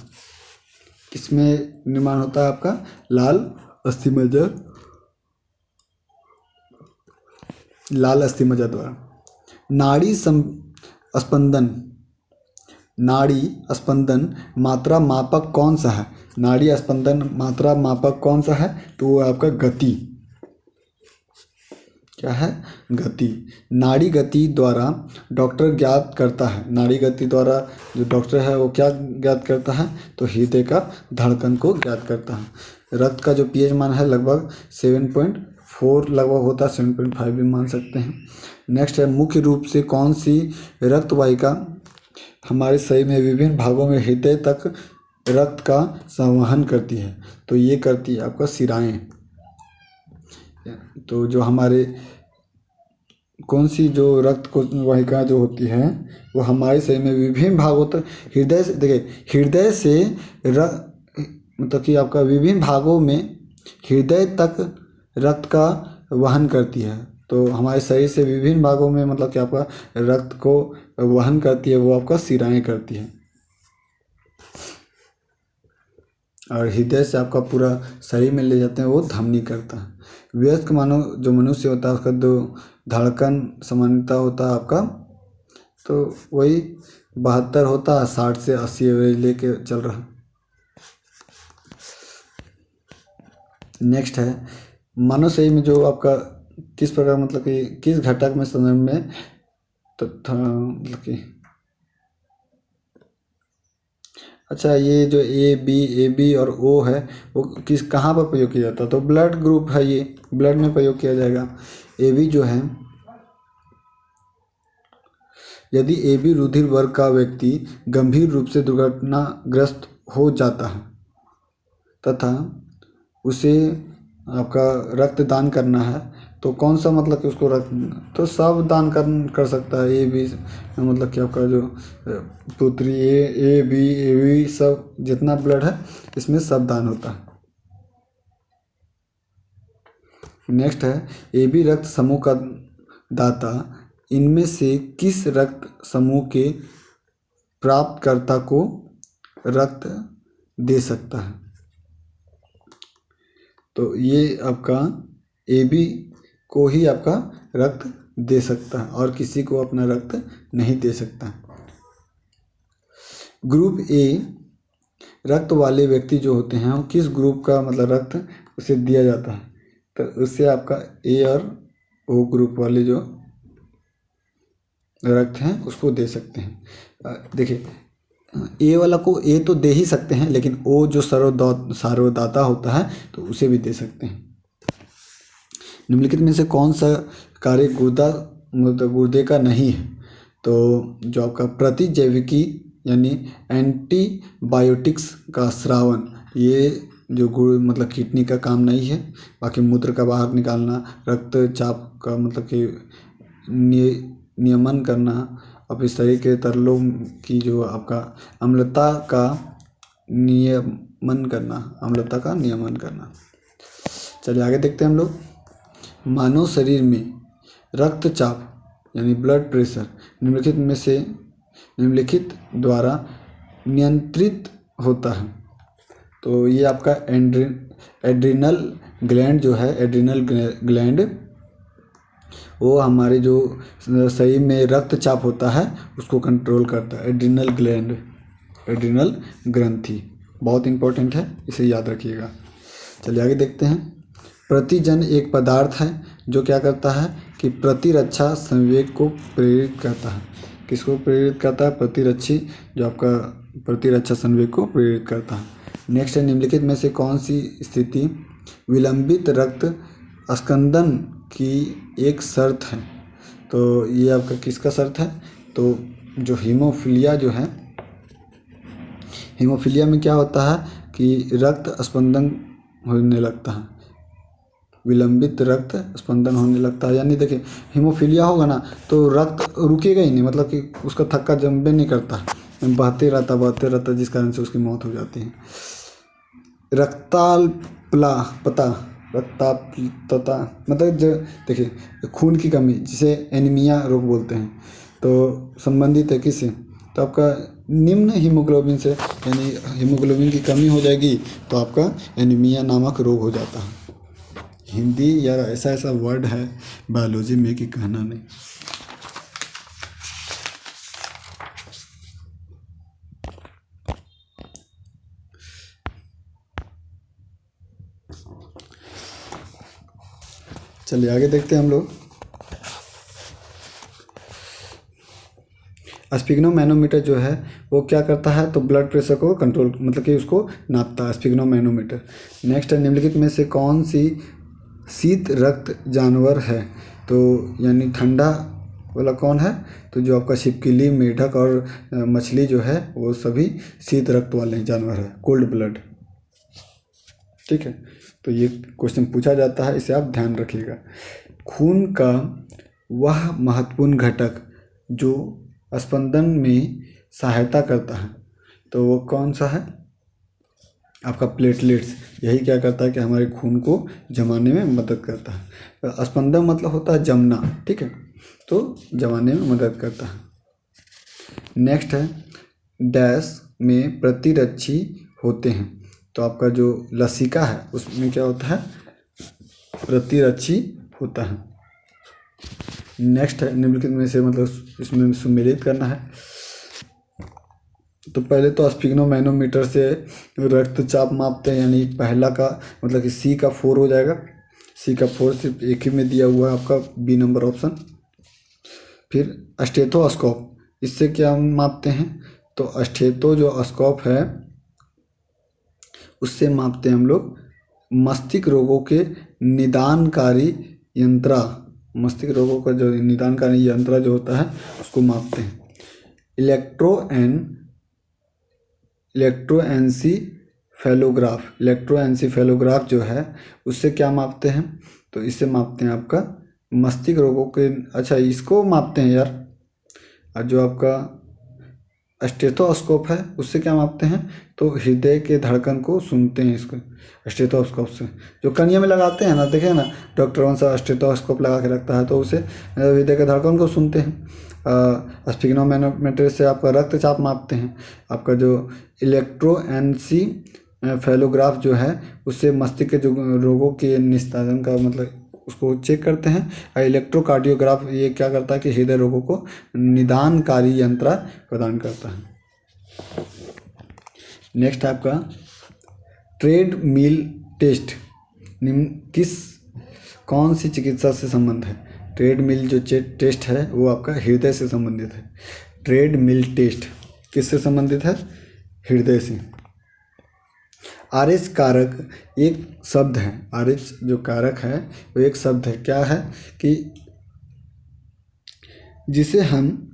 किसमें निर्माण होता है आपका? लाल अस्थिमज्जा, लाल अस्थिमज्जा द्वारा। नाड़ी स्पंदन मात्रा मापक कौन सा है? नाड़ी स्पंदन मात्रा मापक कौन सा है? तो वो आपका गति। क्या है? गति। नाड़ी गति द्वारा डॉक्टर ज्ञात करता है, नाड़ी गति द्वारा जो डॉक्टर है वो क्या ज्ञात करता है? तो हृदय का धड़कन को ज्ञात करता है। रक्त का जो पीएच मान है लगभग 7.4 लगभग होता है, 7.5 भी मान सकते हैं। नेक्स्ट है, मुख्य रूप से कौन सी रक्त वाहिका हमारे शरीर में विभिन्न भागों में हृदय तक रक्त का संवहन करती है? तो ये करती है आपका शिराएं। तो जो हमारे कौन सी जो रक्त को वाहिका जो होती है वो हमारे शरीर में विभिन्न भागों तक हृदय से, देखिए हृदय से मतलब कि आपका विभिन्न भागों में हृदय तक रक्त का वहन करती है। तो हमारे शरीर से विभिन्न भागों में मतलब कि आपका रक्त को वहन करती है वो आपका शिराएं करती है। और हृदय से आपका पूरा शरीर में ले जाते हैं वो धमनी करता है। वयस्क मानव जो मनुष्य होता है उसका जो धड़कन सामान्यता होता है आपका तो वही 72 होता है, 60 से 80 एवरेज लेके चल रहा। नेक्स्ट है, मानव शरीर में जो आपका किस प्रकार मतलब कि किस घटक में संदर्भ में मतलब कि अच्छा ये जो ए बी और ओ है वो कहाँ पर प्रयोग किया जाता है? तो ब्लड ग्रुप है, ये ब्लड में प्रयोग किया जाएगा। ए बी जो है, यदि ए बी रुधिर वर्ग का व्यक्ति गंभीर रूप से दुर्घटनाग्रस्त हो जाता है तथा उसे आपका रक्तदान करना है तो कौन सा मतलब कि उसको रक्त तो सब दान कर सकता है। ए बी मतलब कि आपका जो पुत्री ए बी सब जितना ब्लड है इसमें सब दान होता है। नेक्स्ट है, ए बी रक्त समूह का दाता इनमें से किस रक्त समूह के प्राप्तकर्ता को रक्त दे सकता है? तो ये आपका ए बी को ही आपका रक्त दे सकता है और किसी को अपना रक्त नहीं दे सकता। ग्रुप ए रक्त वाले व्यक्ति जो होते हैं वो किस ग्रुप का मतलब रक्त उसे दिया जाता है? तो उससे आपका ए और ओ ग्रुप वाले जो रक्त हैं उसको दे सकते हैं। देखिए ए वाला को ए तो दे ही सकते हैं लेकिन ओ जो सर्वदाता होता है तो उसे भी दे सकते हैं। निम्नलिखित में से कौन सा कार्य गुर्दे का नहीं है? तो जो आपका प्रतिजैविकी यानी एंटीबायोटिक्स का स्रावन, ये जो मतलब किडनी का काम नहीं है। बाकी मूत्र का बाहर निकालना, रक्तचाप का मतलब कि नियमन करना, अपने शरीर के तरलों की जो आपका अम्लता का नियमन करना। चलिए आगे देखते हैं हम लोग। मानव शरीर में रक्तचाप यानी ब्लड प्रेशर निम्नलिखित द्वारा नियंत्रित होता है। तो ये आपका एड्रिनल ग्लैंड जो है, एड्रिनल ग्लैंड वो हमारे जो शरीर में रक्तचाप होता है उसको कंट्रोल करता है। एड्रिनल ग्रंथि बहुत इंपॉर्टेंट है, इसे याद रखिएगा। चलिए आगे देखते हैं। प्रतिजन एक पदार्थ है जो क्या करता है कि प्रतिरक्षा संवेग को प्रेरित करता है। किसको प्रेरित करता है? प्रतिरक्षी जो आपका प्रतिरक्षा संवेग को प्रेरित करता है। नेक्स्ट है, निम्नलिखित में से कौन सी स्थिति विलंबित रक्त स्कंदन की एक शर्त है? तो ये आपका किसका शर्त है? तो जो हीमोफीलिया जो है, हीमोफीलिया में क्या होता है कि रक्त स्पंदन होने लगता है, विलंबित रक्त स्पंदन होने लगता है। यानी देखिए हीमोफीलिया होगा ना तो रक्त रुकेगा ही नहीं, मतलब कि उसका थक्का जमबे नहीं करता, बहते रहता जिस कारण से उसकी मौत हो जाती है। प्ला पता रक्ताप्लता मतलब जो देखिए खून की कमी जिसे एनीमिया रोग बोलते हैं, तो संबंधित है किससे? तो आपका निम्न हीमोग्लोबिन से, यानी हीमोग्लोबिन की कमी हो जाएगी तो आपका एनीमिया नामक रोग हो जाता है। हिंदी यार ऐसा ऐसा वर्ड है बायोलॉजी में कि कहना नहीं। चलिए आगे देखते हैं हम लोग। स्पिग्नोमैनोमीटर जो है वो क्या करता है? तो ब्लड प्रेशर को कंट्रोल मतलब कि उसको नापता है स्पिग्नोमैनोमीटर। नेक्स्ट है, निम्नलिखित में से कौन सी शीत रक्त जानवर है? तो यानी ठंडा वाला कौन है? तो जो आपका छिपकली, मेढक और मछली जो है वो सभी शीत रक्त वाले जानवर है, कोल्ड ब्लड। ठीक है, तो ये क्वेश्चन पूछा जाता है, इसे आप ध्यान रखिएगा। खून का वह महत्वपूर्ण घटक जो स्पंदन में सहायता करता है, तो वो कौन सा है? आपका प्लेटलेट्स। यही क्या करता है कि हमारे खून को जमाने में मदद करता है। स्पंदन मतलब होता है जमना, ठीक है, तो जमाने में मदद करता है। नेक्स्ट है, डैश में प्रतिरक्षी होते हैं, तो आपका जो लसिका है उसमें क्या होता है? प्रतिरक्षी होता है। नेक्स्ट है, निम्नलिखित में से मतलब इसमें सुमेलित करना है। तो पहले तो स्पिग्नोमैनोमीटर से रक्तचाप मापते हैं, यानी पहला का मतलब कि सी का 4 हो जाएगा। सी का 4 सिर्फ एक ही में दिया हुआ है आपका बी नंबर ऑप्शन। फिर स्टेथोस्कोप, इससे क्या मापते हैं? तो स्टेथो जो स्कोप है उससे मापते हैं हम लोग मस्तिष्क रोगों के निदानकारी यंत्रा। मस्तिष्क रोगों का जो निदानकारी यंत्रा जो होता है उसको मापते हैं। इलेक्ट्रोएन्सीफेलोग्राफ जो है उससे क्या मापते हैं? तो इससे मापते हैं आपका मस्तिष्क रोगों के, अच्छा इसको मापते हैं यार। और जो आपका स्टेथोस्कोप है उससे क्या मापते हैं? तो हृदय के धड़कन को सुनते हैं इसको स्टेथोस्कोप से। जो कनिया में लगाते हैं ना, देखे ना डॉक्टर कौन सा स्टेथोस्कोप लगा के रखता है, तो उसे हृदय के धड़कन को सुनते हैं। स्पिग्नोमैनोमीटर से आपका रक्तचाप मापते हैं। आपका जो इलेक्ट्रोएन्सीफेलोग्राफ जो है उससे मस्तिष्क के जो रोगों के निस्तारण का मतलब उसको चेक करते हैं। और इलेक्ट्रोकार्डियोग्राफ ये क्या करता है कि हृदय रोगों को निदानकारी यंत्रा प्रदान करता है। नेक्स्ट आपका ट्रेडमिल टेस्ट निम्न कौन सी चिकित्सा से संबंध है? ट्रेडमिल जो टेस्ट है वो आपका हृदय से संबंधित है। ट्रेडमिल टेस्ट किससे संबंधित है? हृदय से। आरएच कारक एक शब्द है, आरएच जो कारक है वो एक शब्द है। क्या है कि जिसे हम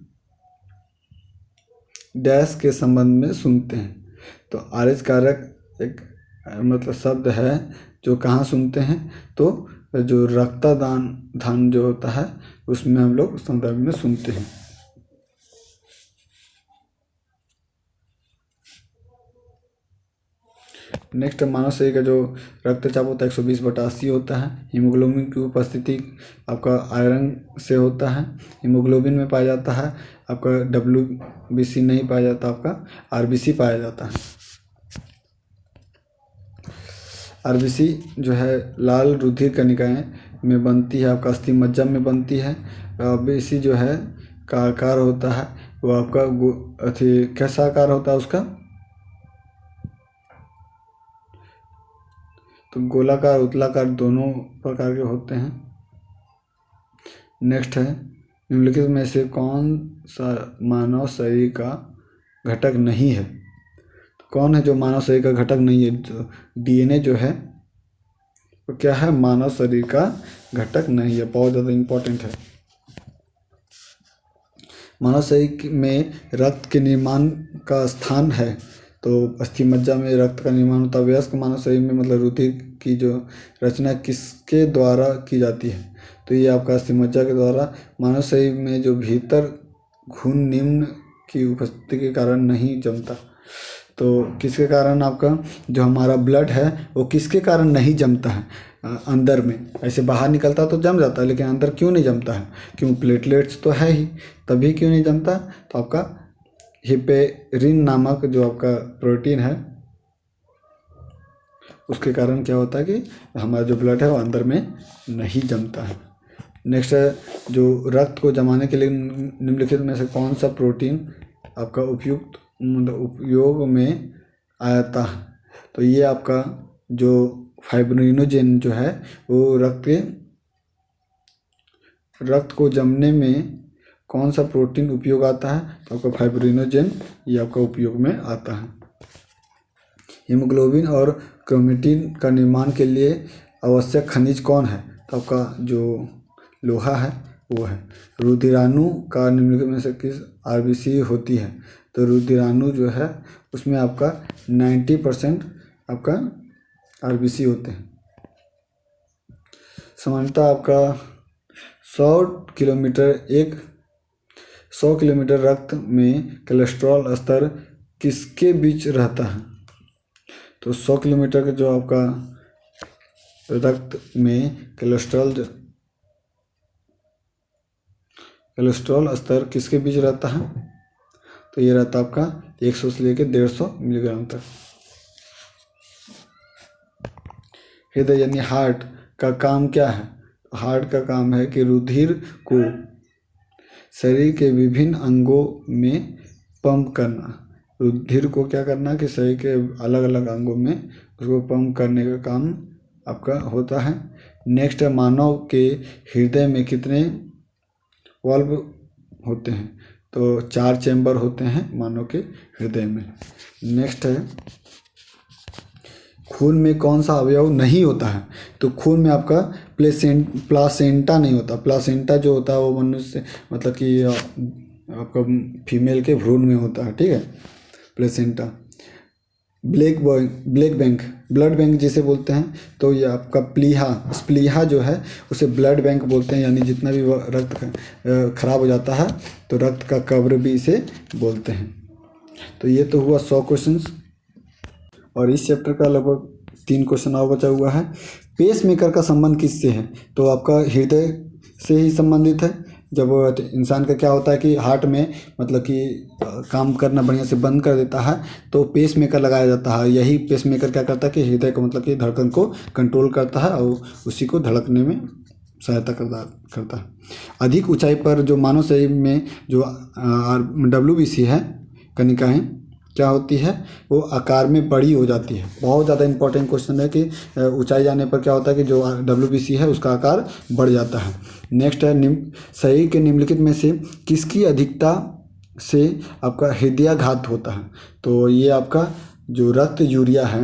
डैश के संबंध में सुनते हैं, तो आरएच कारक एक मतलब शब्द है जो कहाँ सुनते हैं? तो जो रक्तदान जो होता है उसमें हम लोग संदर्भ में सुनते हैं। नेक्स्ट मानव शरीर का जो रक्तचाप होता है 120/80 होता है। हीमोग्लोबिन की उपस्थिति आपका आयरन से होता है, हीमोग्लोबिन में पाया जाता है। आपका WBC नहीं पाया जाता, आपका RBC पाया जाता है। RBC जो है लाल रुधिर कणिकाएं में बनती है, आपका अस्थि मज्जा में बनती है। RBC जो है का आकार होता है वो आपका कैसा आकार होता है उसका? तो गोलाकार उतलाकार दोनों प्रकार के होते हैं। नेक्स्ट है, निम्नलिखित में से कौन सा मानव शरीर का घटक नहीं है? तो कौन है जो मानव शरीर का घटक नहीं है? तो DNA जो है वो क्या है? मानव शरीर का घटक नहीं है, बहुत ज़्यादा इम्पोर्टेंट है। मानव शरीर में रक्त के निर्माण का स्थान है, तो अस्थि मज्जा में रक्त का निर्माण होता है। वयस्क मानव शरीर में मतलब रुधिर की जो रचना किसके द्वारा की जाती है? तो ये आपका अस्थि मज्जा के द्वारा। मानव शरीर में जो भीतर खून निम्न की उपस्थिति के कारण नहीं जमता, तो किसके कारण आपका जो हमारा ब्लड है वो किसके कारण नहीं जमता है अंदर में? ऐसे बाहर निकलता तो जम जाता है, लेकिन अंदर क्यों नहीं जमता है? क्यों? प्लेटलेट्स तो है ही, तभी क्यों नहीं जमता? तो आपका हिपेरिन नामक जो आपका प्रोटीन है उसके कारण क्या होता है कि हमारा जो ब्लड है वो अंदर में नहीं जमता है। नेक्स्ट है, जो रक्त को जमाने के लिए निम्नलिखित में से कौन सा प्रोटीन आपका उपयोग में आता है? तो ये आपका जो फाइब्रिनोजेन जो है वो रक्त को जमने में कौन सा प्रोटीन उपयोग आता है? तो आपका फाइब्रिनोजेन ये आपका उपयोग में आता है। हीमोग्लोबिन और क्रोमेटिन का निर्माण के लिए आवश्यक खनिज कौन है? तो आपका जो लोहा है वो है। रुधिराणु का निम्नलिखित में से किस आरबीसी होती है? तो रुधिराणु जो है उसमें आपका 90% आपका आरबीसी होते हैं। सामान्यतः आपका 100 किलोमीटर रक्त में कोलेस्ट्रॉल स्तर किसके बीच रहता है? तो 100 किलोमीटर का जो आपका रक्त में कोलेस्ट्रॉल स्तर किसके बीच रहता है? तो ये रहता है आपका 100 से लेकर 150 मिलीग्राम तक। हृदय यानी हार्ट का काम क्या है? हार्ट का काम है कि रुधिर को शरीर के विभिन्न अंगों में पंप करना। रुधिर को क्या करना कि शरीर के अलग अलग अंगों में उसको पंप करने का काम आपका होता है। नेक्स्ट है, मानव के हृदय में कितने वाल्व होते हैं? तो 4 चैम्बर होते हैं मानव के हृदय में। नेक्स्ट है, खून में कौन सा अवयव नहीं होता है? तो खून में आपका प्लासेंटा नहीं होता। प्लासेंटा जो होता है वो मनुष्य मतलब कि आपका फीमेल के भ्रूण में होता है, ठीक है, प्लेसेंटा। ब्लड बैंक जिसे बोलते हैं, तो ये आपका स्प्लीहा जो है उसे ब्लड बैंक बोलते हैं, यानी जितना भी रक्त खराब हो जाता है तो रक्त का कब्र भी इसे बोलते हैं। तो ये तो हुआ 100 क्वेश्चंस, और इस चैप्टर का लगभग 3 क्वेश्चन और बचा हुआ है। पेस मेकर का संबंध किससे है? तो आपका हृदय से ही संबंधित है। जब इंसान का क्या होता है कि हार्ट में मतलब कि काम करना बढ़िया से बंद कर देता है तो पेस मेकर लगाया जाता है। यही पेस मेकर क्या करता है कि हृदय को मतलब कि धड़कन को कंट्रोल करता है और उसी को धड़कने में सहायता करता है। अधिक ऊंचाई पर जो मानव शरीर में जो WBC है कनिकाएँ क्या होती है, वो आकार में बड़ी हो जाती है। बहुत ज़्यादा इंपॉर्टेंट क्वेश्चन है कि ऊंचाई जाने पर क्या होता है कि जो WBC है उसका आकार बढ़ जाता है। नेक्स्ट है, शरीर के निम्नलिखित में से किसकी अधिकता से आपका हृदयाघात होता है? तो ये आपका जो रक्त यूरिया है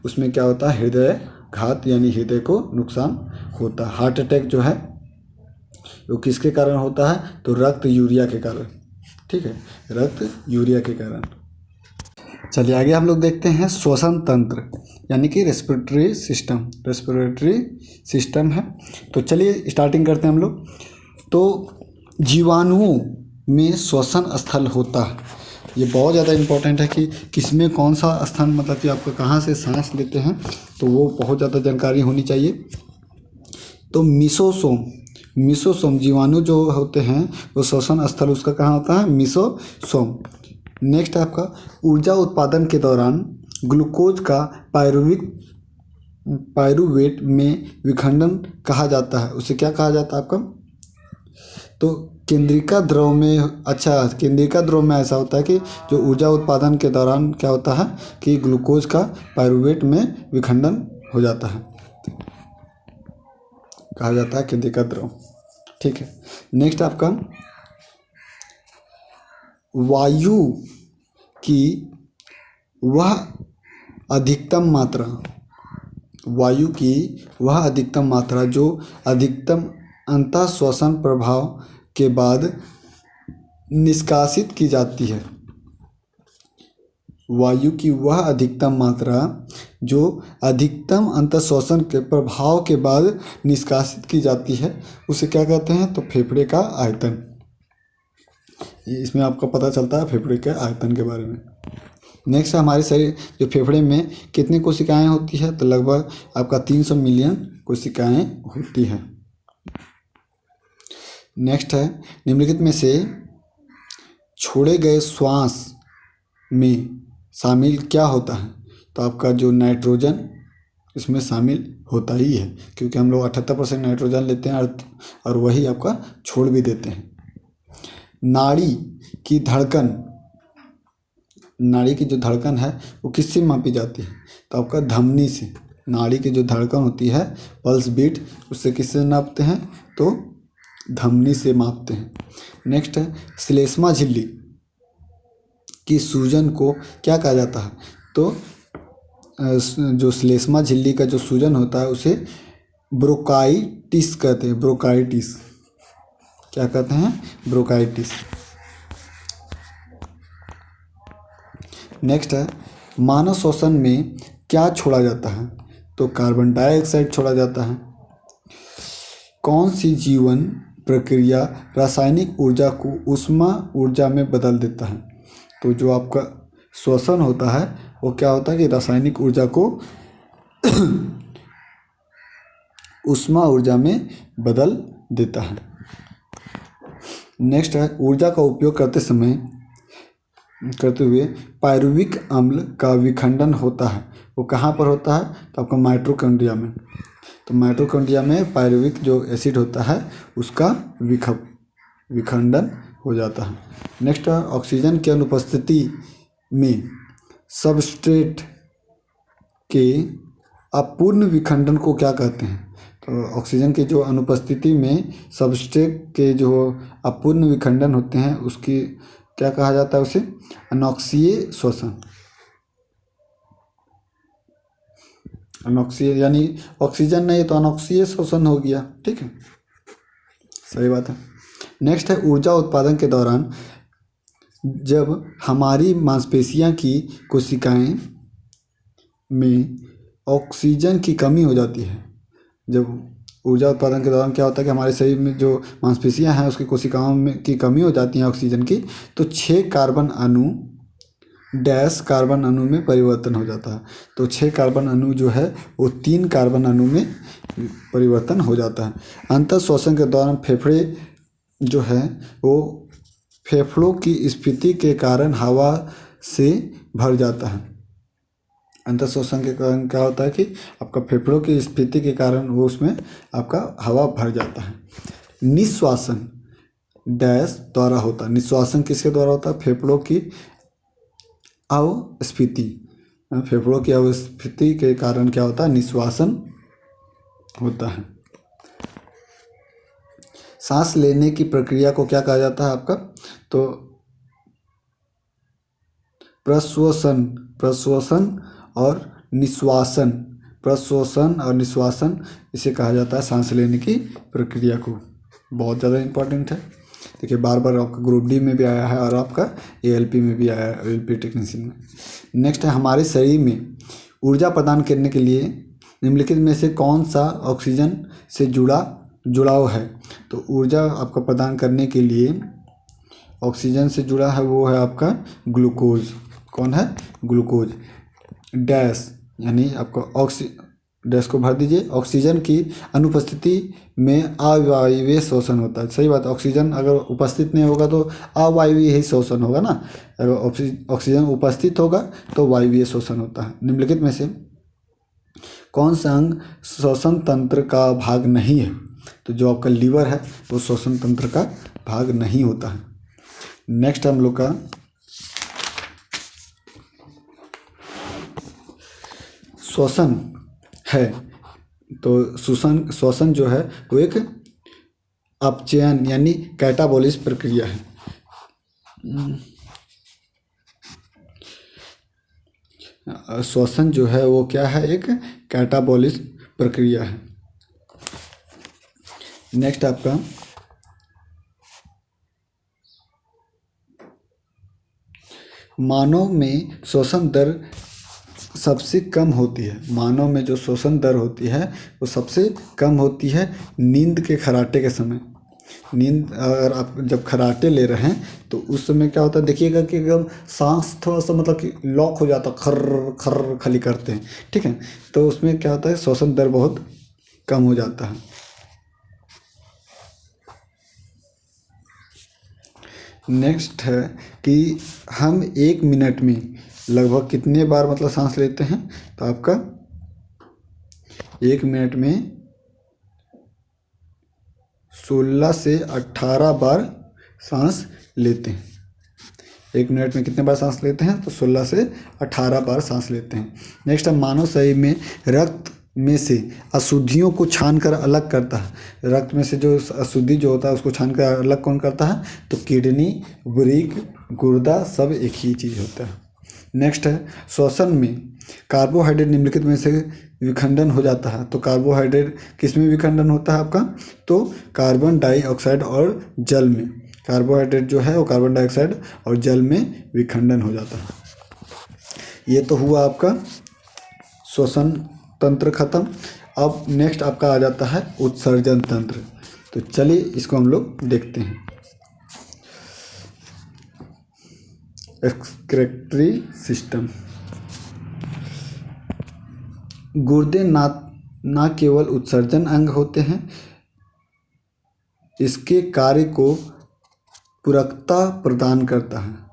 उसमें क्या होता है, हृदयाघात यानी हृदय को नुकसान होता है। हार्ट अटैक जो है वो किसके कारण होता है? तो रक्त यूरिया के कारण, ठीक है, रक्त यूरिया के कारण। चलिए आगे हम लोग देखते हैं श्वसन तंत्र यानी कि रेस्पिरेटरी सिस्टम है। तो चलिए स्टार्टिंग करते हैं हम लोग। तो जीवाणुओं में श्वसन स्थल होता है। ये बहुत ज़्यादा इम्पोर्टेंट है कि किसमें कौन सा स्थान मतलब कि आपको कहाँ से सांस लेते हैं, तो वो बहुत ज़्यादा जानकारी होनी चाहिए। तो मिसोसोम जीवाणु जो होते हैं वो श्वसन स्थल उसका कहाँ होता है? मिसोसोम। नेक्स्ट है आपका ऊर्जा उत्पादन के दौरान ग्लूकोज का पायरुवेट में विखंडन कहा जाता है। उसे क्या कहा जाता है आपका? तो केंद्रिका द्रव में ऐसा होता है कि जो ऊर्जा उत्पादन के दौरान क्या होता है कि ग्लूकोज का पायरुवेट में विखंडन हो जाता है, कहा जाता है केंद्रिका द्रव, ठीक है। नेक्स्ट आपका वायु की वह अधिकतम मात्रा जो अधिकतम अंतःश्वसन प्रभाव के बाद निष्कासित की जाती है। वायु की वह अधिकतम मात्रा जो अधिकतम अंतःश्वसन के प्रभाव के बाद निष्कासित की जाती है उसे क्या कहते हैं? तो फेफड़े का आयतन। इसमें आपको पता चलता है फेफड़े के आयतन के बारे में। नेक्स्ट है हमारे शरीर जो फेफड़े में कितनी कोशिकाएं होती है, तो लगभग आपका 300 मिलियन कोशिकाएं होती हैं। नेक्स्ट है निम्नलिखित में से छोड़े गए श्वास में शामिल क्या होता है, तो आपका जो नाइट्रोजन इसमें शामिल होता ही है, क्योंकि हम लोग 78% नाइट्रोजन लेते हैं और वही आपका छोड़ भी देते हैं। नाड़ी की धड़कन, नाड़ी की जो धड़कन है वो किससे मापी जाती है, तो आपका धमनी से। नाड़ी की जो धड़कन होती है पल्स बीट, उससे किससे नापते हैं, तो धमनी से मापते हैं। नेक्स्ट है श्लेष्मा झिल्ली की सूजन को क्या कहा जाता है, तो जो श्लेष्मा झिल्ली का जो सूजन होता है उसे ब्रोंकाइटिस कहते हैं। ब्रोंकाइटिस क्या कहते हैं, ब्रोंकाइटिस। नेक्स्ट है मानव श्वसन में क्या छोड़ा जाता है, तो कार्बन डाइऑक्साइड छोड़ा जाता है। कौन सी जीवन प्रक्रिया रासायनिक ऊर्जा को ऊष्मा ऊर्जा में बदल देता है, तो जो आपका श्वसन होता है वो क्या होता है कि रासायनिक ऊर्जा को ऊष्मा ऊर्जा में बदल देता है। नेक्स्ट है ऊर्जा का उपयोग करते हुए पायरुविक अम्ल का विखंडन होता है, वो कहाँ पर होता है, तो आपका माइटोकॉन्ड्रिया में। तो माइटोकॉन्ड्रिया में पायरुविक जो एसिड होता है उसका विखंडन हो जाता है। नेक्स्ट है ऑक्सीजन की अनुपस्थिति में सबस्ट्रेट के अपूर्ण विखंडन को क्या कहते हैं, तो ऑक्सीजन की जो अनुपस्थिति में सबस्ट्रेट के जो अपूर्ण विखंडन होते हैं उसकी क्या कहा जाता है, उसे अनॉक्सीय श्वसन। अनॉक्सीय यानी ऑक्सीजन नहीं तो अनॉक्सीय श्वसन हो गया, ठीक है, सही बात है। नेक्स्ट है ऊर्जा उत्पादन के दौरान जब हमारी मांसपेशियां की कोशिकाएं में ऑक्सीजन की कमी हो जाती है, जब ऊर्जा उत्पादन के दौरान क्या होता है कि हमारे शरीर में जो मांसपेशियां हैं उसकी कोशिकाओं में की कमी हो जाती है ऑक्सीजन की, तो 6 कार्बन अणु डैश कार्बन अणु में परिवर्तन हो जाता है। तो 6 कार्बन अणु जो है वो 3 कार्बन अणु में परिवर्तन हो जाता है। अंतः श्वसन के दौरान फेफड़े जो है वो फेफड़ों की स्फीति के कारण हवा से भर जाता है। अंतः श्वसन के कारण क्या होता है कि आपका फेफड़ों की स्फीति के कारण वो उसमें आपका हवा भर जाता है। निश्वासन डैश द्वारा होता है, निश्वासन किसके द्वारा होता है, फेफड़ों की अवस्फीति, फेफड़ों की अवस्फीति के कारण क्या होता है, निश्वासन होता है। सांस लेने की प्रक्रिया को क्या कहा जाता है आपका, तो प्रश्वसन, प्रश्वसन और निश्वासन, प्रश्वसन और निश्वासन इसे कहा जाता है सांस लेने की प्रक्रिया को। बहुत ज़्यादा इम्पोर्टेंट है, देखिए बार बार आपका ग्रुप डी में भी आया है और आपका एएलपी में भी आया है, एएलपी टेक्नीशियन में। नेक्स्ट है हमारे शरीर में ऊर्जा प्रदान करने के लिए निम्नलिखित में से कौन सा ऑक्सीजन से जुड़ाव है, तो ऊर्जा आपका प्रदान करने के लिए ऑक्सीजन से जुड़ा है वो है आपका ग्लूकोज। कौन है, ग्लूकोज। डैश यानी आपका डैश को भर दीजिए, ऑक्सीजन की अनुपस्थिति में अवायवीय शोषण होता है। सही बात, ऑक्सीजन अगर उपस्थित नहीं होगा तो अवायवीय ही शोषण होगा ना, अगर ऑक्सीजन उपस्थित होगा तो वायवीय शोषण होता है। निम्नलिखित में से कौन सा अंग श्वसन तंत्र का भाग नहीं है, तो जो आपका लीवर है वो श्वसन तंत्र का भाग नहीं होता है। नेक्स्ट हम लोग का श्वसन है, तो श्वसन जो है वो एक अपचयन यानी कैटाबोलिस प्रक्रिया है। श्वसन जो है वो क्या है, एक कैटाबोलिस प्रक्रिया है। नेक्स्ट आपका मानव में श्वसन दर सबसे कम होती है, मानव में जो श्वसन दर होती है वो सबसे कम होती है नींद के खर्राटे के समय। नींद अगर आप जब खर्राटे ले रहे हैं तो उस समय क्या होता है, देखिएगा कि एकदम सांस थोड़ा सा मतलब कि लॉक हो जाता है, खर्र खर्र खाली करते हैं, ठीक है। तो उसमें क्या होता है, श्वसन दर बहुत कम हो जाता है। नेक्स्ट है कि हम 1 मिनट में लगभग कितने बार मतलब सांस लेते हैं। तो आपका 1 मिनट में 16 से 18 बार सांस लेते हैं। 1 मिनट में कितने बार सांस लेते हैं, तो 16 से 18 बार सांस लेते हैं। नेक्स्ट है मानव शरीर में रक्त में से अशुद्धियों को छानकर अलग करता है। रक्त में से जो अशुद्धि जो होता है उसको छानकर अलग कौन करता है, तो किडनी, वृक्क, गुर्दा सब एक ही चीज़ होता है। नेक्स्ट है श्वसन में कार्बोहाइड्रेट निम्नलिखित में से विखंडन हो जाता है। तो कार्बोहाइड्रेट किस में विखंडन होता है आपका, तो कार्बन डाइऑक्साइड और जल में। कार्बोहाइड्रेट जो है वो कार्बन डाइऑक्साइड और जल में विखंडन हो जाता है। ये तो हुआ आपका श्वसन तंत्र खत्म। अब नेक्स्ट आपका आ जाता है उत्सर्जन तंत्र। तो चलिए इसको हम लोग देखते हैं। Excretory system. गुर्दे ना केवल उत्सर्जन अंग होते हैं, इसके कार्य को पूरकता प्रदान करता है।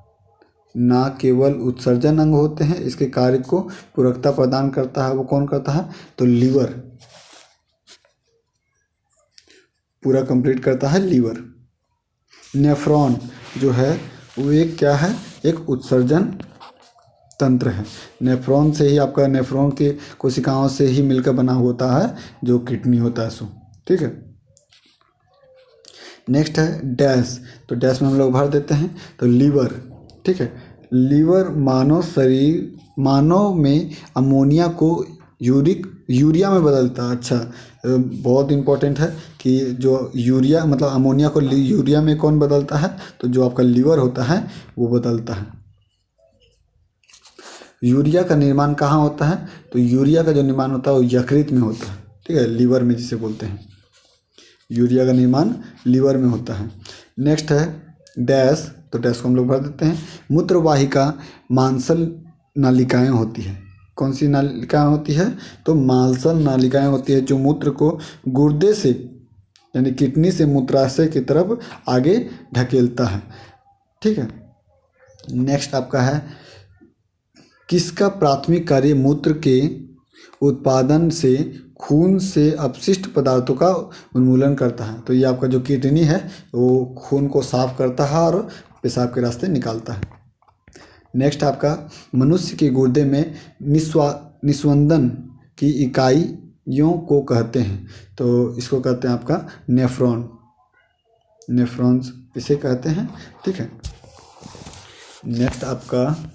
ना केवल उत्सर्जन अंग होते हैं, इसके कार्य को पूरकता प्रदान करता है। वो कौन करता है, तो लीवर पूरा कंप्लीट करता है, लीवर। नेफ्रॉन जो है वो एक क्या है, एक उत्सर्जन तंत्र है। नेफ्रॉन से ही आपका, नेफ्रॉन के कोशिकाओं से ही मिलकर बना होता है जो किडनी होता है सो, ठीक है। नेक्स्ट है डैश। तो डैश में हम लोग भर देते हैं, तो लीवर, ठीक है। लीवर मानव में अमोनिया को यूरिया में बदलता है। अच्छा, बहुत इंपॉर्टेंट है कि जो यूरिया मतलब अमोनिया को यूरिया में कौन बदलता है, तो जो आपका लीवर होता है वो बदलता है। यूरिया का निर्माण कहाँ होता है, तो यूरिया का जो निर्माण होता है वो यकृत में होता है, ठीक है, लीवर में जिसे बोलते हैं। यूरिया का निर्माण लीवर में होता है। नेक्स्ट है डैश। तो डैश को हम लोग भर देते हैं। मूत्रवाहिका मांसल नालिकाएं होती है। कौन सी नालिकाएं होती है, तो मांसल नालिकाएं होती है, जो मूत्र को गुर्दे से यानी किडनी से मूत्राशय की तरफ आगे ढकेलता है, ठीक है। नेक्स्ट आपका है किसका प्राथमिक कार्य मूत्र के उत्पादन से खून से अपशिष्ट पदार्थों का उन्मूलन करता है। तो ये आपका जो किडनी है वो खून को साफ करता है और पेशाब के रास्ते निकालता है। नेक्स्ट आपका मनुष्य के गुर्दे में निस्वंदन की इकाइयों को कहते हैं। तो इसको कहते हैं आपका नेफ्रॉन, नेफ्रॉन्स इसे कहते हैं, ठीक है। नेक्स्ट आपका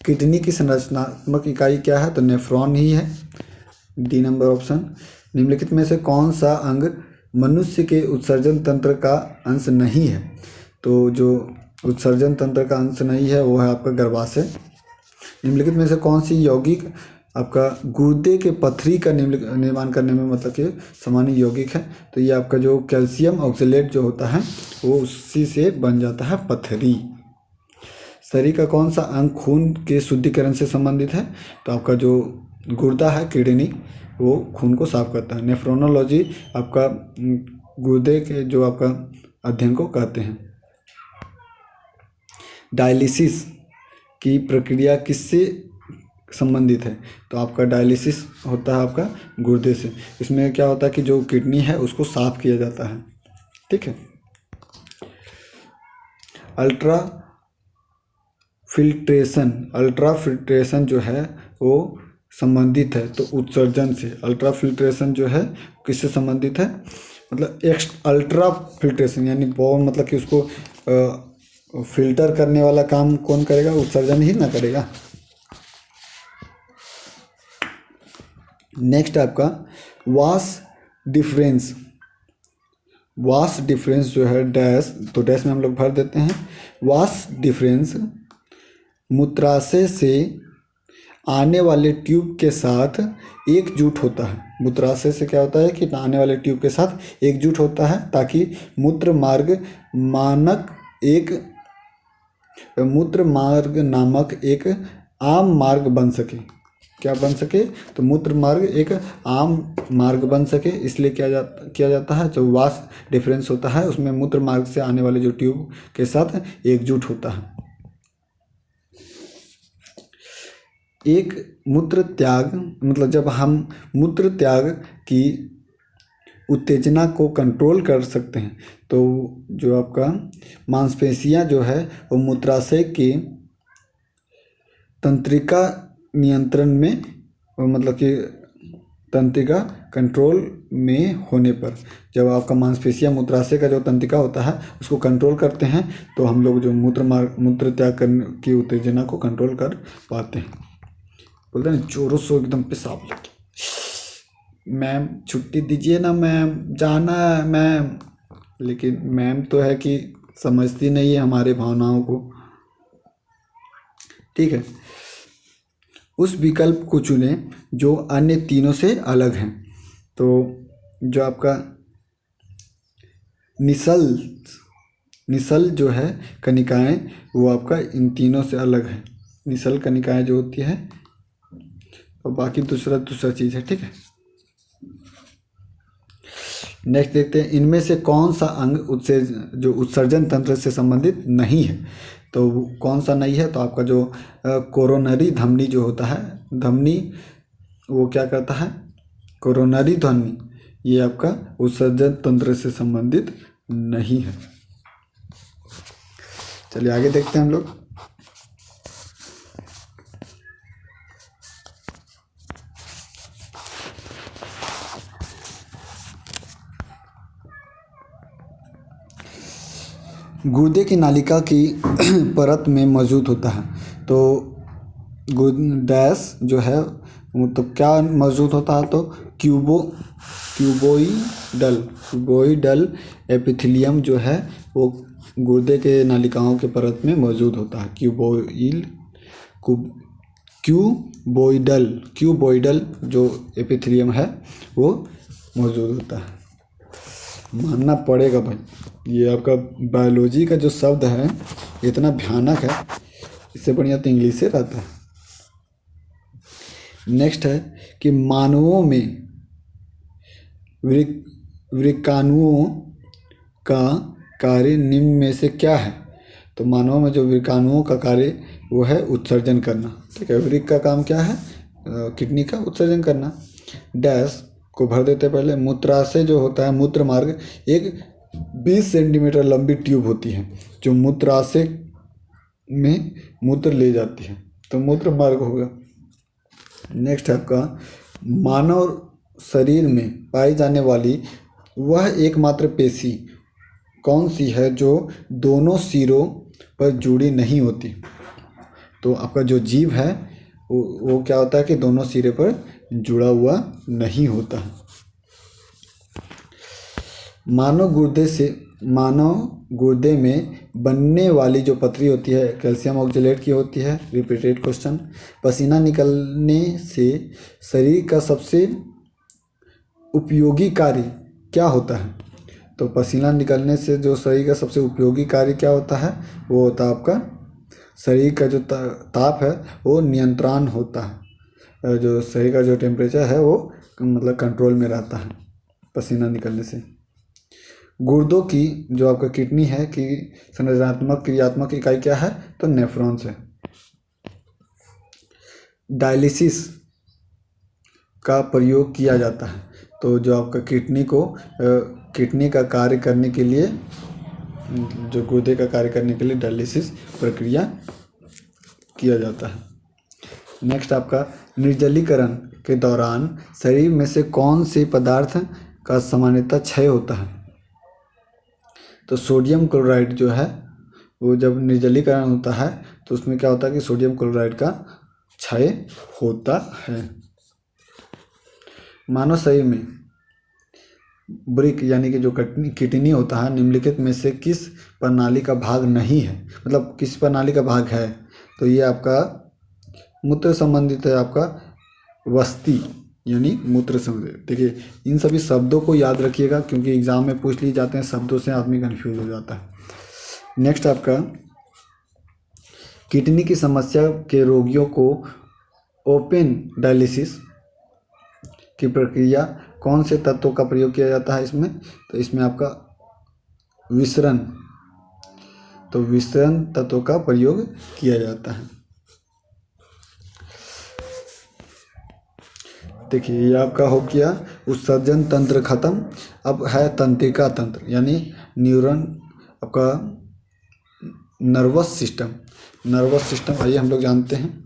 किडनी की संरचनात्मक इकाई क्या है, तो नेफ्रॉन ही है, डी नंबर ऑप्शन। निम्नलिखित में से कौन सा अंग मनुष्य के उत्सर्जन तंत्र का अंश नहीं है। तो जो उत्सर्जन तंत्र का अंश नहीं है वो है आपका गर्भाशय। निम्नलिखित में से कौन सी यौगिक आपका गुर्दे के पथरी का निर्माण करने में मतलब कि सामान्य यौगिक है। तो ये आपका जो कैल्शियम ऑक्सलेट जो होता है वो उसी से बन जाता है पथरी। शरीर का कौन सा अंग खून के शुद्धिकरण से संबंधित है, तो आपका जो गुर्दा है, किडनी, वो खून को साफ करता है। नेफ्रोनोलॉजी आपका गुर्दे के जो आपका अध्ययन को कहते हैं। डायलिसिस की प्रक्रिया किससे संबंधित है, तो आपका डायलिसिस होता है आपका गुर्दे से। इसमें क्या होता है कि जो किडनी है उसको साफ किया जाता है, ठीक है। अल्ट्राफिल्ट्रेशन जो है वो संबंधित है तो उत्सर्जन से। अल्ट्राफिल्ट्रेशन जो है किससे संबंधित है, मतलब अल्ट्राफिल्ट्रेशन यानी बहुत मतलब कि उसको फिल्टर करने वाला काम कौन करेगा, उत्सर्जन ही ना करेगा। नेक्स्ट आपका वास डिफरेंस जो है डैश। तो डैश में हम लोग भर देते हैं। वास डिफरेंस मूत्राशय से आने वाले ट्यूब के साथ एकजुट होता है। मूत्राशय से क्या होता है कि आने वाले ट्यूब के साथ एकजुट होता है ताकि मूत्र मार्ग नामक एक आम मार्ग बन सके। क्या बन सके? तो मूत्र मार्ग एक आम मार्ग बन सके, इसलिए किया जाता है। जो वास डिफरेंस होता है उसमें मूत्र मार्ग से आने वाले जो ट्यूब के साथ एकजुट होता है। एक मूत्र त्याग मतलब जब हम मूत्र त्याग की उत्तेजना को कंट्रोल कर सकते हैं तो जो आपका मांसपेशियां जो है वो मूत्राशय के तंत्रिका नियंत्रण में मतलब कि तंत्रिका कंट्रोल में होने पर, जब आपका मांसपेशियां मूत्राशय का जो तंत्रिका होता है उसको कंट्रोल करते हैं तो हम लोग जो मूत्र त्याग करने की उत्तेजना को कंट्रोल कर पाते हैं। बोलते हैं जोरों से एकदम पेशाब लगे, मैम छुट्टी दीजिए ना मैम, जाना है मैम। लेकिन मैम तो है कि समझती नहीं है हमारे भावनाओं को। ठीक है, उस विकल्प को चुनें जो अन्य तीनों से अलग हैं। तो जो आपका निसल जो है कनिकाएं वो आपका इन तीनों से अलग है। निसल कनिकाएं जो होती है और बाकी दूसरा चीज़ है। ठीक है, नेक्स्ट देखते हैं इनमें से कौन सा अंग जो उत्सर्जन तंत्र से संबंधित नहीं है। तो कौन सा नहीं है? तो आपका जो कोरोनरी धमनी जो होता है, धमनी वो क्या करता है? कोरोनरी धमनी ये आपका उत्सर्जन तंत्र से संबंधित नहीं है। चलिए आगे देखते हैं हम लोग। गुर्दे की नालिका की परत में मौजूद होता है। तो डैश जो है तो क्या मौजूद होता है? तो क्यूबोइडल एपिथेलियम जो है वो गुर्दे के नालिकाओं के परत में मौजूद होता है। क्यूबोइडल जो एपिथेलियम है वो मौजूद होता है। मानना पड़ेगा भाई, ये आपका बायोलॉजी का जो शब्द है इतना भयानक है, इससे बढ़िया तो इंग्लिश से रहता है। नेक्स्ट है कि मानवों में वृक्काणुओं का कार्य निम्न में से क्या है? तो मानव में जो वृक्काणुओं का कार्य वो है उत्सर्जन करना। ठीक है, वृक्क का काम क्या है? किडनी का उत्सर्जन करना। डैश को भर देते पहले। मूत्राशय जो होता है, मूत्र मार्ग एक 20 सेंटीमीटर लंबी ट्यूब होती है जो मूत्राशय में मूत्र ले जाती है, तो मूत्र मार्ग होगा। नेक्स्ट है आपका मानव शरीर में पाई जाने वाली वह एकमात्र पेशी कौन सी है जो दोनों सिरों पर जुड़ी नहीं होती? तो आपका जो जीभ है वो क्या होता है कि दोनों सिरे पर जुड़ा हुआ नहीं होता है। मानव गुर्दे में बनने वाली जो पथरी होती है कैल्शियम ऑक्जेलेट की होती है। Repeated question. पसीना निकलने से शरीर का सबसे उपयोगी कार्य क्या होता है? तो पसीना निकलने से जो शरीर का सबसे उपयोगी कार्य क्या होता है? वो होता है आपका शरीर का जो ताप है वो नियंत्रण होता है। जो शरीर का जो टेम्परेचर है वो मतलब कंट्रोल में रहता है पसीना निकलने से। गुर्दों की जो आपका किडनी है कि संरचनात्मक क्रियात्मक इकाई क्या है? तो नेफ्रॉन्स है। डायलिसिस का प्रयोग किया जाता है। तो जो आपका किडनी का कार्य करने के लिए, जो गुर्दे का कार्य करने के लिए डायलिसिस प्रक्रिया किया जाता है। नेक्स्ट आपका निर्जलीकरण के दौरान शरीर में से कौन से पदार्थ का सामान्यतः क्षय होता है? तो सोडियम क्लोराइड जो है वो जब निर्जलीकरण होता है तो उसमें क्या होता है कि सोडियम क्लोराइड का क्षय होता है। मानव शरीर में ब्रिक यानी कि जो किडनी होता है निम्नलिखित में से किस प्रणाली का भाग नहीं है? मतलब किस प्रणाली का भाग है? तो ये आपका मूत्र संबंधित है आपका वस्ती, यानी मूत्र संबंधित। देखिए इन सभी शब्दों को याद रखिएगा क्योंकि एग्जाम में पूछ लिए जाते हैं, शब्दों से आदमी कंफ्यूज हो जाता है। नेक्स्ट आपका किडनी की समस्या के रोगियों को ओपन डायलिसिस की प्रक्रिया कौन से तत्वों का प्रयोग किया जाता है इसमें, तो इसमें आपका विसरण, तो विसरण तत्वों का प्रयोग किया जाता है। देखिए ये आपका हो गया उत्सर्जन तंत्र खत्म। अब है तंत्रिका तंत्र, यानी न्यूरॉन, आपका नर्वस सिस्टम। नर्वस सिस्टम आइए हम लोग जानते हैं।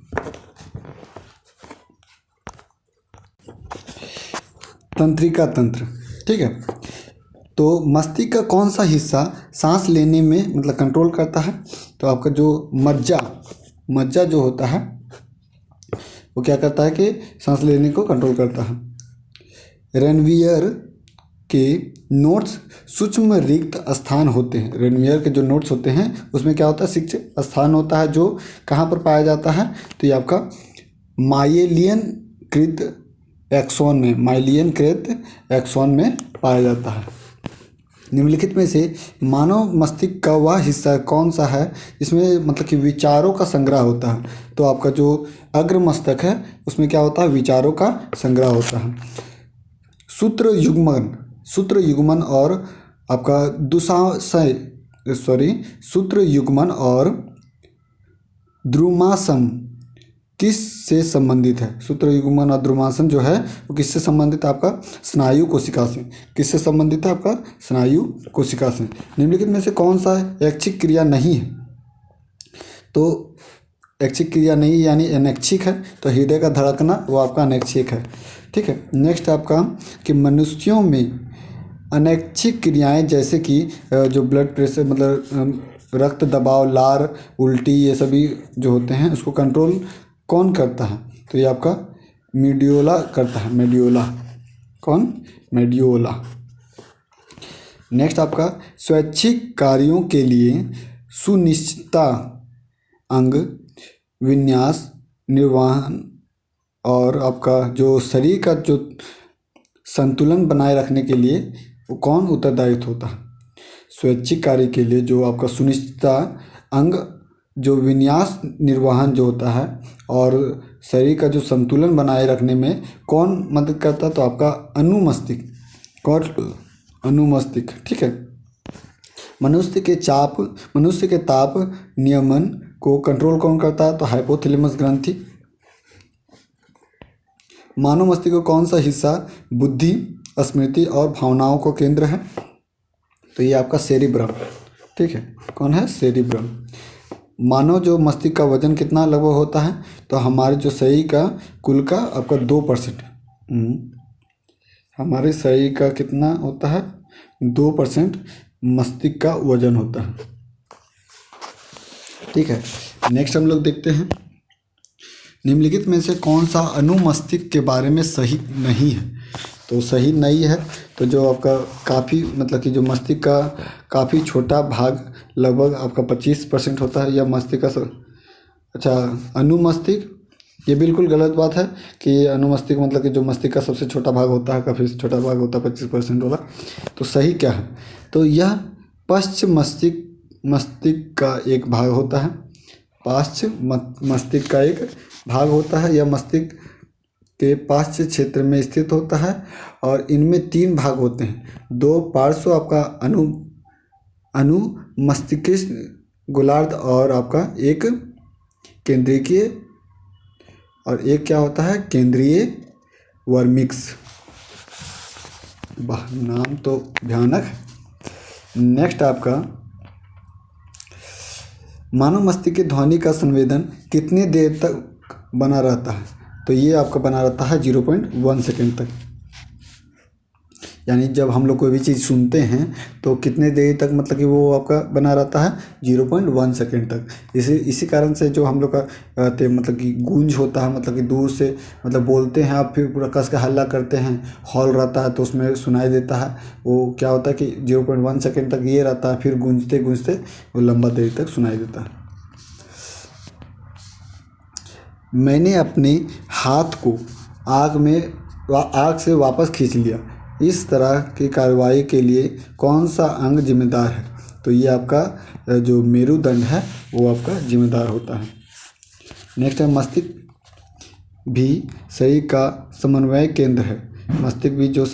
तंत्रिका तंत्र, ठीक है। तो मस्तिष्क का कौन सा हिस्सा सांस लेने में मतलब कंट्रोल करता है, तो आपका जो मज्जा जो होता है वो क्या करता है कि सांस लेने को कंट्रोल करता है। रेनवियर के नोट्स सूक्ष्म रिक्त स्थान होते हैं। रेनवियर के जो नोट्स होते हैं उसमें क्या होता है, सूक्ष्म स्थान होता है जो कहाँ पर पाया जाता है, तो ये आपका माइलियन कृत एक्सोन में, माइलियन कृत एक्सोन में पाया जाता है। निम्नलिखित में से मानव मस्तिष्क का वह हिस्सा कौन सा है इसमें मतलब कि विचारों का संग्रह होता है, तो आपका जो अग्र मस्तक है उसमें क्या होता है, विचारों का संग्रह होता है। सूत्र युग्मन और आपका सूत्र युग्मन और द्रुमासन किस से संबंधित है। सूत्र युग्मन और द्रुमासन जो है वो किससे संबंधित है, आपका स्नायु कोशिका से। किससे संबंधित है, आपका स्नायु कोशिका से। निम्नलिखित में से कौन सा ऐच्छिक क्रिया नहीं है, तो ऐच्छिक क्रिया नहीं यानी अनैच्छिक है, तो हृदय का धड़कना वो आपका अनैच्छिक है, ठीक है। नेक्स्ट आपका कि मनुष्यों में अनैच्छिक क्रियाएं जैसे कि जो ब्लड प्रेशर मतलब रक्त दबाव, लार, उल्टी, ये सभी जो होते हैं उसको कंट्रोल कौन करता है, तो ये आपका मेडियोला करता है। मेडियोला। नेक्स्ट आपका स्वैच्छिक कार्यों के लिए सुनिश्चितता अंग विन्यास निर्वहन और आपका जो शरीर का जो संतुलन बनाए रखने के लिए वो कौन उत्तरदायित्व होता है। स्वैच्छिक कार्य के लिए जो आपका सुनिश्चितता अंग, जो विन्यास निर्वहन जो होता है और शरीर का जो संतुलन बनाए रखने में कौन मदद करता है, तो आपका अनुमस्तिष्क, ठीक है। मनुष्य के ताप नियमन को कंट्रोल कौन करता है, तो हाइपोथैलेमस ग्रंथि। मानव मस्तिष्क का कौन सा हिस्सा बुद्धि, स्मृति और भावनाओं का केंद्र है, तो ये आपका सेरिब्रम, ठीक है। कौन है, सेरिब्रम। मानव जो मस्तिष्क का वजन कितना लगभग होता है, तो हमारे जो शरीर का कुल का आपका 2%, हमारे शरीर का कितना होता है, 2% मस्तिष्क का वजन होता है, ठीक है। नेक्स्ट हम लोग देखते हैं निम्नलिखित में से कौन सा अनुमस्तिष्क के बारे में सही नहीं है, तो सही नहीं है तो जो आपका काफ़ी मतलब कि जो मस्तिष्क का काफ़ी छोटा भाग लगभग आपका 25% होता है, या मस्तिष्क का अच्छा अनुमस्तिष्क, ये बिल्कुल गलत बात है कि अनुमस्तिष्क मतलब कि जो मस्तिष्क का सबसे छोटा भाग होता है, काफ़ी छोटा भाग होता है 25% वाला, तो सही क्या है, तो यह पश्च मस्तिष्क का एक भाग होता है। पाश्च मस्तिष्क का एक भाग होता है, यह मस्तिष्क के पाश्च क्षेत्र में स्थित होता है और इनमें 3 भाग होते हैं। 2 पार्श्व आपका अनु मस्तिष्क गोलार्ध और आपका एक केंद्रीय और एक क्या होता है, केंद्रीय वर्मिक्स। वाह, नाम तो भयानक है। नेक्स्ट आपका मानव मस्तिष्क की ध्वनि का संवेदन कितनी देर तक बना रहता है, तो ये आपका बना रहता है 0.1 सेकेंड तक। यानी जब हम लोग कोई भी चीज़ सुनते हैं तो कितने देर तक मतलब कि वो आपका बना रहता है 0.1 सेकेंड तक। इसी कारण से जो हम लोग का मतलब कि गूंज होता है, मतलब कि दूर से मतलब बोलते हैं आप, फिर पूरा कस के हल्ला करते हैं, हॉल रहता है तो उसमें सुनाई देता है, वो क्या होता है कि 0.1 सेकेंड तक ये रहता है, फिर गूंजते गूंजते वो लंबा देर तक सुनाई देता है। मैंने अपने हाथ को आग से वापस खींच लिया। इस तरह की कार्रवाई के लिए कौन सा अंग जिम्मेदार है? तो ये आपका जो मेरुदंड है वो आपका जिम्मेदार होता है। नेक्स्ट है मस्तिष्क भी शरीर का समन्वय केंद्र है। मस्तिष्क भी जो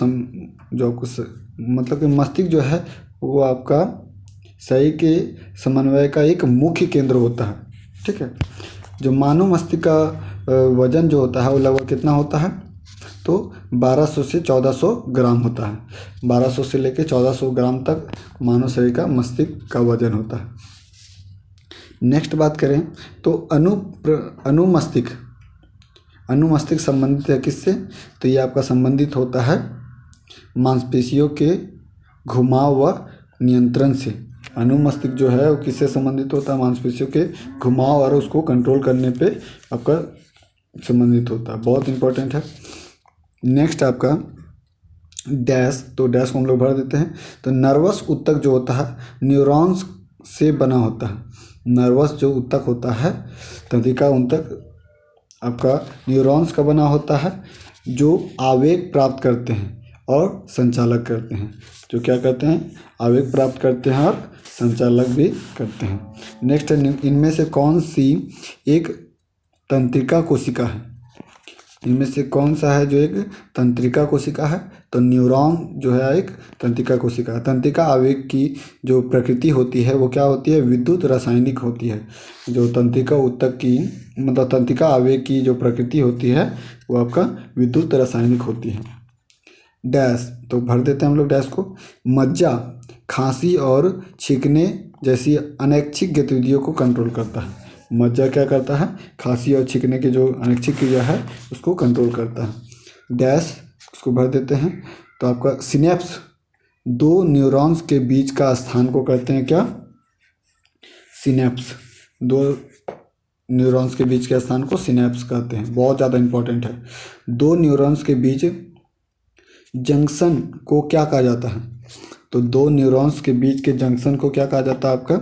कुछ मतलब कि मस्तिष्क जो है वो आपका शरीर के समन्वय का एक मुख्य केंद्र होता है। ठीक है। जो मानव मस्तिष्क का वजन जो होता है वो लगभग कितना होता है? तो 1200 से 1400 ग्राम होता है। 1200 से लेकर 1400 ग्राम तक मानव शरीर का मस्तिष्क का वजन होता है। नेक्स्ट बात करें तो अनुमस्तिष्क संबंधित है किससे? तो ये आपका संबंधित होता है मांसपेशियों के घुमाव व नियंत्रण से। अनुमस्तिष्क जो है वो किससे संबंधित होता है? मांसपेशियों के घुमाव और उसको कंट्रोल करने पे आपका संबंधित होता है। बहुत इंपॉर्टेंट है। नेक्स्ट आपका डैश, तो डैश को हम लोग भर देते हैं। तो नर्वस ऊतक जो होता है न्यूरॉन्स से बना होता है। नर्वस जो ऊतक होता है तंत्रिका ऊतक आपका न्यूरॉन्स का बना होता है जो आवेग प्राप्त करते हैं और संचालक करते हैं। जो क्या करते हैं? आवेग प्राप्त करते हैं और संचालक भी करते हैं। नेक्स्ट है इनमें से कौन सी एक तंत्रिका कोशिका है? इनमें से कौन सा है जो एक तंत्रिका कोशिका है? तो न्यूरॉन जो है एक तंत्रिका कोशिका है। तंत्रिका आवेग की जो प्रकृति होती है वो क्या होती है? विद्युत रासायनिक होती है। जो तंत्रिका ऊतक की मतलब तंत्रिका आवेग की जो प्रकृति होती है वो आपका विद्युत रासायनिक होती है। डैश, तो भर देते हैं हम लोग डैश को। मज्जा खांसी और छींकने जैसी अनैच्छिक गतिविधियों को कंट्रोल करता है। मज्जा क्या करता है? खांसी और छींकने की जो अनैच्छिक क्रिया है उसको कंट्रोल करता है। डैश उसको भर देते हैं। तो आपका सिनेप्स दो न्यूरॉन्स के बीच का स्थान को कहते हैं क्या? सिनेप्स। दो न्यूरॉन्स के बीच के स्थान को सिनेप्स कहते हैं। बहुत ज़्यादा इंपॉर्टेंट है। दो न्यूरॉन्स के बीच जंक्शन को क्या कहा जाता है? तो दो न्यूरॉन्स के बीच के जंक्शन को क्या कहा जाता है? आपका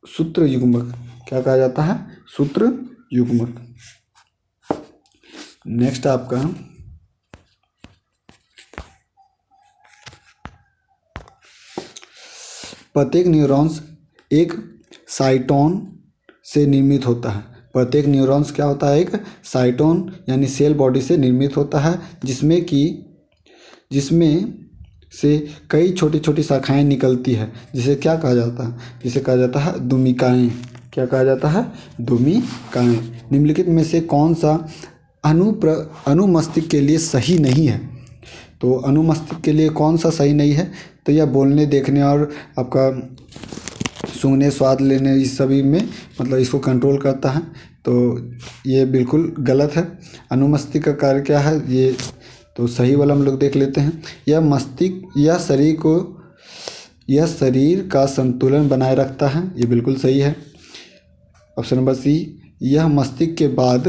सूत्र युग्मक। क्या कहा जाता है? सूत्र युग्मक। नेक्स्ट आपका प्रत्येक न्यूरॉन्स एक साइटोन से निर्मित होता है। प्रत्येक न्यूरॉन्स क्या होता है? एक साइटोन यानी सेल बॉडी से निर्मित होता है जिसमें से कई छोटी छोटी शाखाएं निकलती है जिसे क्या कहा जाता है? जिसे कहा जाता है दुमिकाएं। क्या कहा जाता है? दुमिकाएं। निम्नलिखित में से कौन सा अनुमस्तिष्क के लिए सही नहीं है? तो अनुमस्तिष्क के लिए कौन सा सही नहीं है? तो यह बोलने देखने और आपका सूंघने स्वाद लेने इस सभी में मतलब इसको कंट्रोल करता है। तो ये बिल्कुल गलत है। अनुमस्तिष्क का कार्य क्या है? ये तो सही वाला हम लोग देख लेते हैं। यह शरीर का संतुलन बनाए रखता है। ये बिल्कुल सही है। ऑप्शन नंबर सी, यह मस्तिष्क के बाद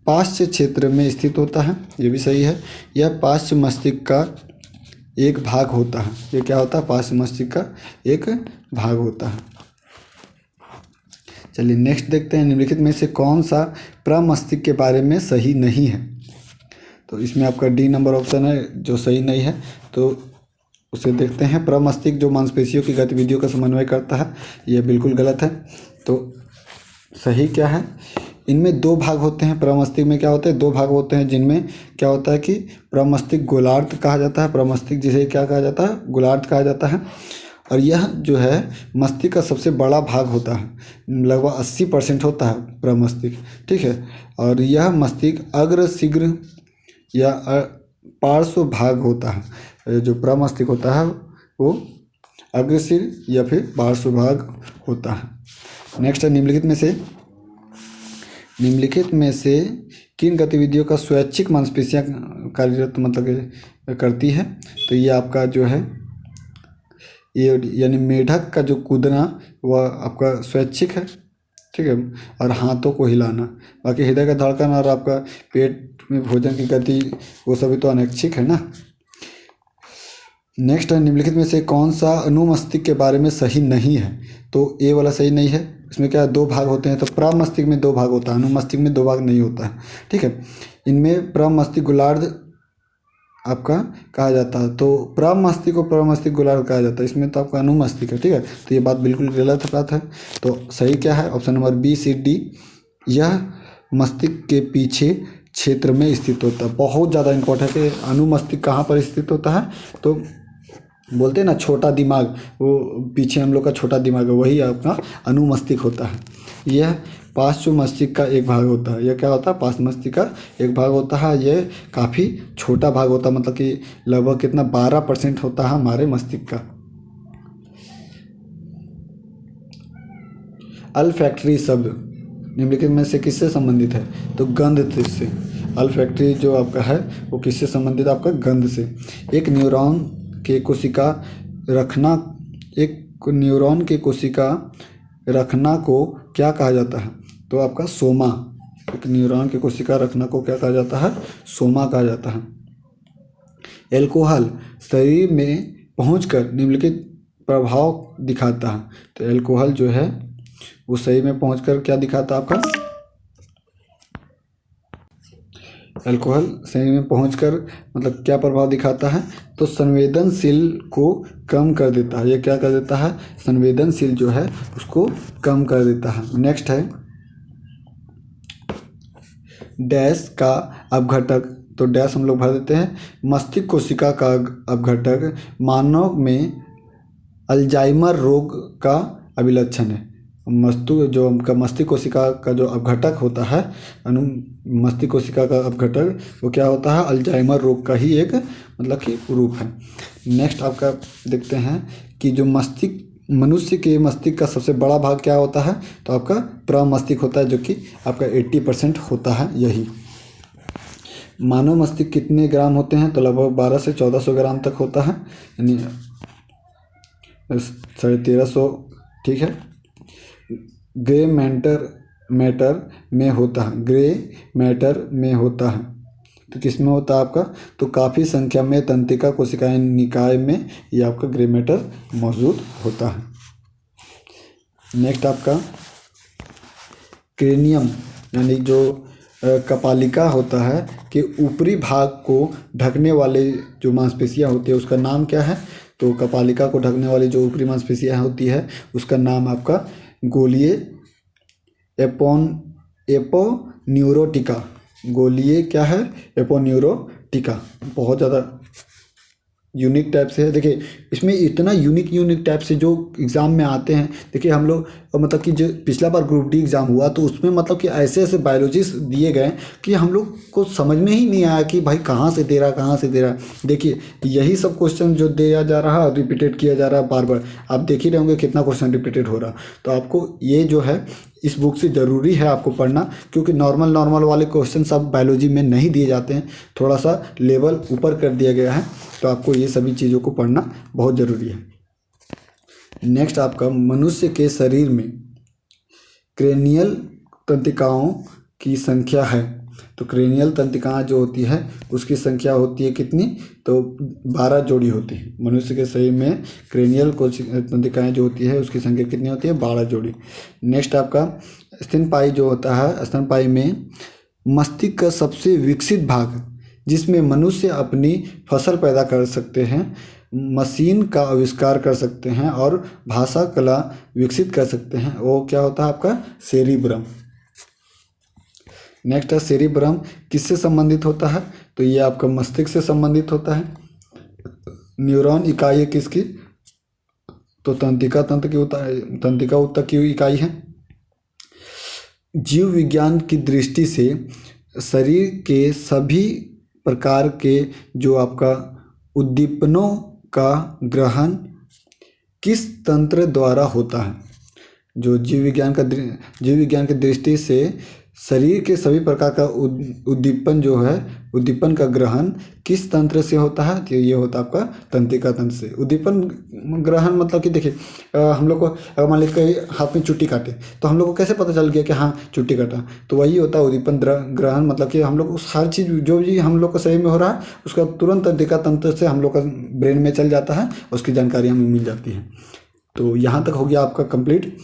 पार्श्व क्षेत्र में स्थित होता है। ये भी सही है। यह पार्श्व मस्तिष्क का एक भाग होता है। ये क्या होता है? पार्श्व मस्तिष्क का एक भाग होता है। चलिए नेक्स्ट देखते हैं। निम्नलिखित में से कौन सा प्रमस्तिष्क के बारे में सही नहीं है? तो इसमें आपका डी नंबर ऑप्शन है जो सही नहीं है। तो उसे देखते हैं। प्रमस्तिष्क जो मांसपेशियों की गतिविधियों का समन्वय करता है, यह बिल्कुल गलत है। तो सही क्या है? इनमें दो भाग होते हैं। प्रमस्तिष्क में क्या होते हैं? दो भाग होते हैं जिनमें क्या होता है कि प्रमस्तिष्क गोलार्ध कहा जाता है। प्रमस्तिष्क जिसे क्या कहा जाता है? गोलार्ध कहा जाता है। और यह जो है मस्तिष्क का सबसे बड़ा भाग होता है। लगभग 80% होता है प्रमस्तिष्क। ठीक है। और यह मस्तिष्क अग्रशीघ्र या पार्श्व भाग होता है। जो प्रमस्तिष्क होता है वो अग्रशीघ्र या फिर पार्श्व भाग होता है। नेक्स्ट है निम्नलिखित में से किन गतिविधियों का स्वैच्छिक मांसपेशियां कार्यरत मतलब करती है? तो ये आपका जो है ये यानी मेढक का जो कूदना वह आपका स्वैच्छिक है। ठीक है। और हाथों को हिलाना। बाकी हृदय का धड़कन और आपका पेट में भोजन की गति वो सभी तो अनैच्छिक है ना। नेक्स्ट है, निम्नलिखित में से कौन सा अनुमस्तिष्क के बारे में सही नहीं है? तो ए वाला सही नहीं है। इसमें क्या है, दो भाग होते हैं, तो प्रमस्तिष्क में दो भाग होता है, अनुमस्तिष्क में दो भाग नहीं होता है। ठीक है, इनमें प्रमस्तिष्क गोलार्ध आपका कहा जाता है, तो प्रमस्तिष्क को प्रमस्तिष्क गोलार्ध कहा जाता है, इसमें तो आपका अनुमस्तिष्क है। ठीक है, तो ये बात बिल्कुल गलत बात है। तो सही क्या है, option number B C D, यह मस्तिष्क के पीछे क्षेत्र में स्थित होता है। बहुत ज़्यादा इंपॉर्टेंट है कि अनुमस्तिष्क कहाँ पर स्थित होता है, तो बोलते हैं ना छोटा दिमाग, वो पीछे हम लोग का छोटा दिमाग है, वही आपका अनुमस्तिष्क होता है। यह पार्श्व मस्तिष्क का एक भाग होता है। यह क्या होता है, पार्श्व मस्तिष्क का एक भाग होता है। यह काफ़ी छोटा भाग होता है, मतलब कि लगभग कितना 12% होता है हमारे मस्तिष्क का। अल्फैक्टरी शब्द निम्नलिखित में से किससे संबंधित है? तो गंध से। अल्फैक्टरी जो आपका है वो किससे संबंधित है? आपका गंध से। एक न्यूरॉन के कोशिका रखना एक न्यूरॉन के कोशिका रखना को क्या कहा जाता है? तो आपका सोमा। एक न्यूरॉन की कोशिका रखना को क्या कहा जाता है? सोमा कहा जाता है। एल्कोहल शरीर में पहुंचकर निम्नलिखित प्रभाव दिखाता है। तो एल्कोहल जो है वो शरीर में पहुंचकर क्या दिखाता है आपका? अल्कोहल शरीर में पहुंचकर मतलब क्या प्रभाव दिखाता है? तो संवेदनशील को कम कर देता है। ये क्या कर देता है? संवेदनशील जो है उसको कम कर देता है। नेक्स्ट है डैश का अपघटक। तो डैश हम लोग भर देते हैं। मस्तिष्क कोशिका का अपघटक मानव में अल्जाइमर रोग का अभिलक्षण है। मस्तिष्क कोशिका का जो अपघटक होता है, मस्तिष्क कोशिका का अपघटक वो क्या होता है? अल्जाइमर रोग का ही एक मतलब कि रूप है। नेक्स्ट आपका देखते हैं कि जो मस्तिष्क मनुष्य के मस्तिष्क का सबसे बड़ा भाग क्या होता है? तो आपका प्रमस्तिष्क होता है, जो कि आपका 80% होता है यही। मानव मस्तिष्क कितने ग्राम होते हैं? तो लगभग 1200 से 1400 ग्राम तक होता है, यानी 1350। ठीक है, ग्रे मैटर में होता है। ग्रे मैटर में होता है तो किस में होता है आपका? तो काफ़ी संख्या में तंत्रिका कोशिकाएं निकाय में ये आपका ग्रे मैटर मौजूद होता है। नेक्स्ट आपका क्रेनियम, यानी जो कपालिका होता है कि ऊपरी भाग को ढकने वाले जो मांसपेशियां होती है उसका नाम क्या है? तो कपालिका को ढकने वाली जो ऊपरी मांसपेशियां होती है उसका नाम आपका गोलीय एपोन्यूरोटिका। गोलीय क्या है? एपोन्यूरोटिका। बहुत ज़्यादा यूनिक टाइप से है। देखिए इसमें इतना यूनिक टाइप से जो एग्ज़ाम में आते हैं। देखिए हम लोग मतलब कि जो पिछला बार ग्रुप डी एग्ज़ाम हुआ तो उसमें मतलब कि ऐसे ऐसे बायोलॉजिस्ट दिए गए कि हम लोग को समझ में ही नहीं आया कि भाई कहाँ से दे रहा। देखिए यही सब क्वेश्चन जो दिया जा रहा है रिपीटेड किया जा रहा है बार बार। आप देख ही रहे होंगे कितना क्वेश्चन रिपीटेड हो रहा। तो आपको ये जो है इस बुक से ज़रूरी है आपको पढ़ना, क्योंकि नॉर्मल वाले क्वेश्चन सब बायोलॉजी में नहीं दिए जाते हैं, थोड़ा सा लेवल ऊपर कर दिया गया है। तो आपको ये सभी चीज़ों को पढ़ना बहुत ज़रूरी है। नेक्स्ट आपका मनुष्य के शरीर में क्रेनियल तंत्रिकाओं की संख्या है। तो क्रेनियल तंत्रिकाएं जो होती है उसकी संख्या होती है कितनी? तो 12 जोड़ी होती है। मनुष्य के शरीर में क्रेनियल तंत्रिकाएं जो होती है उसकी संख्या कितनी होती है? 12 जोड़ी। नेक्स्ट आपका स्तनपायी जो होता है, स्तनपायी में मस्तिष्क का सबसे विकसित भाग जिसमें मनुष्य अपनी फसल पैदा कर सकते हैं, मशीन का आविष्कार कर सकते हैं और भाषा कला विकसित कर सकते हैं, वो क्या होता है आपका? सेरिब्रम। नेक्स्ट है सेरिब्रम किससे संबंधित होता है? तो ये आपका मस्तिष्क से संबंधित होता है। न्यूरॉन इकाई है किसकी? तो तंत्रिका ऊतक की इकाई है। जीव विज्ञान की दृष्टि से शरीर के सभी प्रकार के जो आपका उद्दीपनों का ग्रहण किस तंत्र द्वारा होता है? जो जीव विज्ञान की दृष्टि से शरीर के सभी प्रकार का उद्दीपन जो है, उद्दीपन का ग्रहण किस तंत्र से होता है? तो ये होता है आपका तंत्रिका तंत्र से। उद्दीपन ग्रहण मतलब कि देखिए हम लोग को अगर मान लीजिए कहीं हाथ में चुट्टी काटे तो हम लोग को कैसे पता चल गया कि हाँ चुट्टी काटा? तो वही होता है उद्दीपन ग्रहण, मतलब कि हम लोग उस हर चीज़ जो भी हम लोग को शरीर में हो रहा है उसका तुरंत तंत्रिका तंत्र से हम लोग का ब्रेन में चल जाता है, उसकी जानकारी हमें मिल जाती है। तो यहाँ तक हो गया आपका कंप्लीट।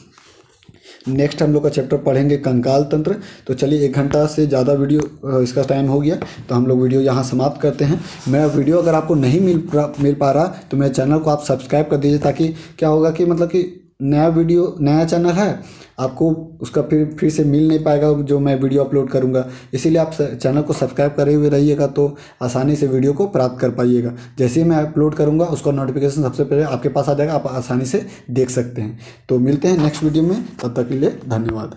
नेक्स्ट हम लोग का चैप्टर पढ़ेंगे कंकाल तंत्र। तो चलिए 1 घंटा से ज़्यादा वीडियो इसका टाइम हो गया, तो हम लोग वीडियो यहाँ समाप्त करते हैं। मेरा वीडियो अगर आपको नहीं मिल पा रहा तो मेरे चैनल को आप सब्सक्राइब कर दीजिए, ताकि क्या होगा कि मतलब कि नया वीडियो, नया चैनल है, आपको उसका फिर से मिल नहीं पाएगा जो मैं वीडियो अपलोड करूँगा। इसीलिए आप चैनल को सब्सक्राइब करे हुए रहिएगा, तो आसानी से वीडियो को प्राप्त कर पाइएगा। जैसे ही मैं अपलोड करूँगा उसका नोटिफिकेशन सबसे पहले आपके पास आ जाएगा, आप आसानी से देख सकते हैं। तो मिलते हैं नेक्स्ट वीडियो में, तब तक के लिए धन्यवाद।